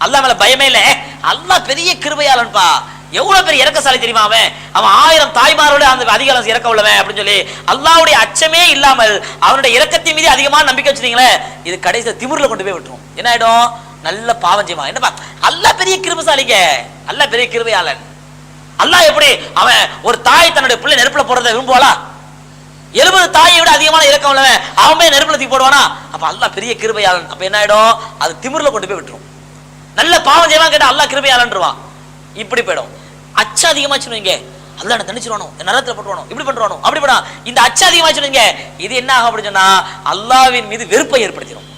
அல்லாஹ் மேல பயமே இல்ல, அல்லாஹ் பெரிய கிருபையாளன்பா, எவ்வளவு பெரிய இறக்கசாலி தெரியுமா, அவன் 1000 தாய்மாரோட அந்த அதிகாரம் இறக்க உள்ளவன் அப்படின்னு சொல்லி அல்லாஹ்வுடைய அச்சமே இல்லாமல் அவனுடைய இரக்கத்தின் மீது அதிகமான நம்பிக்கை வச்சுட்டீங்களே, இது கடைசியில் திமிர்ல கொண்டு போய் விட்டுரும். என்ன ஆயிடும், நல்ல பாவம் செய்வான். என்னப்பா அல்லாஹ் பெரிய கிருபைசாலிங்க, அல்லாஹ் பெரிய கிருபையாளன். அல்லாஹ் எப்படி, அவன் ஒரு தாய் தன்னுடைய பிள்ளை நெருப்புல போடுறத விரும்புவாளா? 70 தாயை விட அதிகமான இரக்கம் உள்ளவன் அவன் நெருப்புல தூக்கி போடுவானா? அப்ப அல்லாஹ் பெரிய கிருபையாளன். அப்ப என்ன ஆயிடும், அது திமிர்ல கொண்டு போய் விட்டுரும். நல்ல பாவம் செய்வான் கேட்டா அல்லாஹ் கிருபையாளன்றுவான், இப்படி போயிடும். அச்சம் அதிகமாச்சுன்னு வைங்க, அல்லாஹ் என்ன தண்டிச்சிருவானோ, நரகத்துல போட்டுருவானோ, இப்படி பண்றானோ, அப்படி பண்ணா, இந்த அச்சம் அதிகமாச்சுன்னு வைங்க, இது என்ன ஆகும் அப்படின்னு சொன்னா அல்லாஹ்வின் மீது வெறுப்பை ஏற்படுத்திடும்.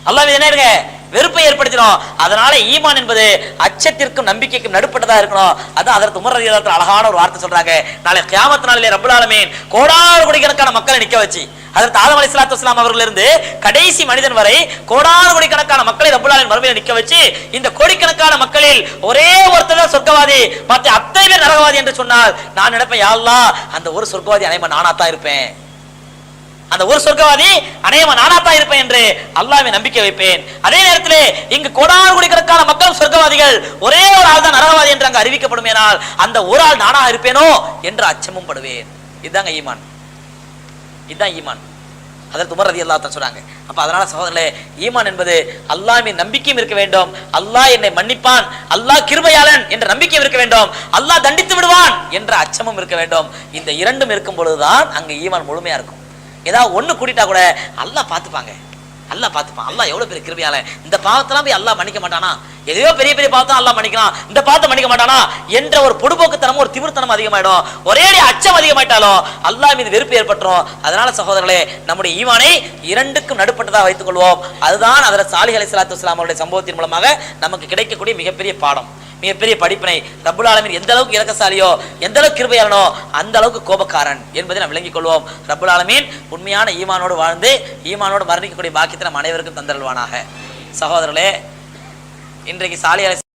அல்லாஹ் மீது என்ன இருக்க வெறுப்பை ஏற்படுத்திடும். அதனால ஈமான் என்பது அச்சத்திற்கும் நம்பிக்கைக்கும் நடுப்பட்டதா இருக்கணும். அதான் அதற்கு உமர் ரலியல்லாஹு அன்ஹு அழகான ஒரு வார்த்தை சொல்றாங்க, நாளை கியாமத் நாளிலே ரப்பல் ஆலமீன் கோடானு கோடிக்கணக்கான மக்களை நிக்க வச்சு, அதற்கு ஆதம் அலைஹிஸ்ஸலாத்து வஸ்ஸலாம் அவர்கள் இருந்து கடைசி மனிதன் வரை கோடானு கோடிக்கணக்கான மக்களை ரப்பல் ஆலமீன் மறுமையில நிக்க வச்சு, இந்த கோடிக்கணக்கான மக்களில் ஒரே ஒருத்தர் தான் சொர்க்கவாதி, மற்ற அத்தனை பேர் நரகவாதி என்று சொன்னால் நான் நினைப்பேன், யா அல்லாஹ் அந்த ஒரு சொர்க்கவாதி அனைமா நானாத்தான் இருப்பேன், அந்த ஒரு சொர்க்கவாதி அநேகமா நானாத்தான் இருப்பேன் என்று அல்லாஹ்வை நம்பிக்கை வைப்பேன். அதே நேரத்தில் இங்கு கோடானு கோடிக்கணக்கான மக்கள் சொர்க்கவாதிகள், ஒரே ஒரு ஆள் தான் நரகவாதி என்று அங்கு அறிவிக்கப்படுமேனால் அந்த ஒரு ஆள் நானா இருப்பேனோ என்று அச்சமும் படுவேன். இதுதாங்க ஈமான், இதுதான் ஈமான். அதற்கு உமர் ரலியல்லாஹு அன்ஹு சொல்றாங்க. அப்ப அதனால சகோதரர்களே, ஈமான் என்பது அல்லாஹ்வின் நம்பிக்கையும் இருக்க வேண்டும், அல்லாஹ் என்னை மன்னிப்பான், அல்லாஹ் கிருபையாளன் என்ற நம்பிக்கையும் இருக்க வேண்டும், அல்லாஹ் தண்டித்து விடுவான் என்ற அச்சமும் இருக்க வேண்டும். இந்த இரண்டும் இருக்கும் பொழுதுதான் அங்கு ஈமான் முழுமையா இருக்கும். ஏதாவது ஒண்ணு கூட்டிட்டா கூட அல்லாஹ் பார்த்துப்பாங்க, அல்லாஹ் பார்த்துப்பான், அல்லாஹ் எவ்வளவு பெரிய கிருபையாளன், இந்த பாவத்தெல்லாம் போய் அல்லாஹ் மன்னிக்க மாட்டானா, எதையோ பெரிய பெரிய பாவத்தை அல்லாஹ் மன்னிக்கலாம், இந்த பாவத்தை மன்னிக்க மாட்டானா என்ற ஒரு பொடுபோக்குத்தனமும் ஒரு திமிர்த்தனம் அதிகமாயிடும். ஒரே அச்சம் அதிகமாயிட்டாலும் அல்லாஹ் மீது வெறுப்பு ஏற்பட்டுரும். அதனால சகோதரர்களே, நம்முடைய ஈமானை இரண்டுக்கும் நடுப்பட்டதாக வைத்துக் கொள்வோம். அதுதான் ஹஜ்ரத் சாலிஹ் அலைஹிஸ்ஸலாத்து வஸ்ஸலாம் அவருடைய சம்பவத்தின் மூலமாக நமக்கு கிடைக்கக்கூடிய மிகப்பெரிய பாடம், மிகப்பெரிய படிப்பினை. ரப்புல் ஆலமீன் எந்த அளவுக்கு இரக்கசாலியோ, எந்த அளவுக்கு கிருபையாளனோ அந்த அளவுக்கு கோபக்காரன் என்பதை நாம் விளங்கிக் கொள்வோம். ரப்புல் ஆலமீன் உண்மையான ஈமானோடு வாழ்ந்து ஈமானோடு மரணிக்கக்கூடிய பாக்கியத்தை நம் அனைவருக்கும் தந்தருள்வானாக. சகோதரர்களே, இன்றைக்கு சாலிஹ்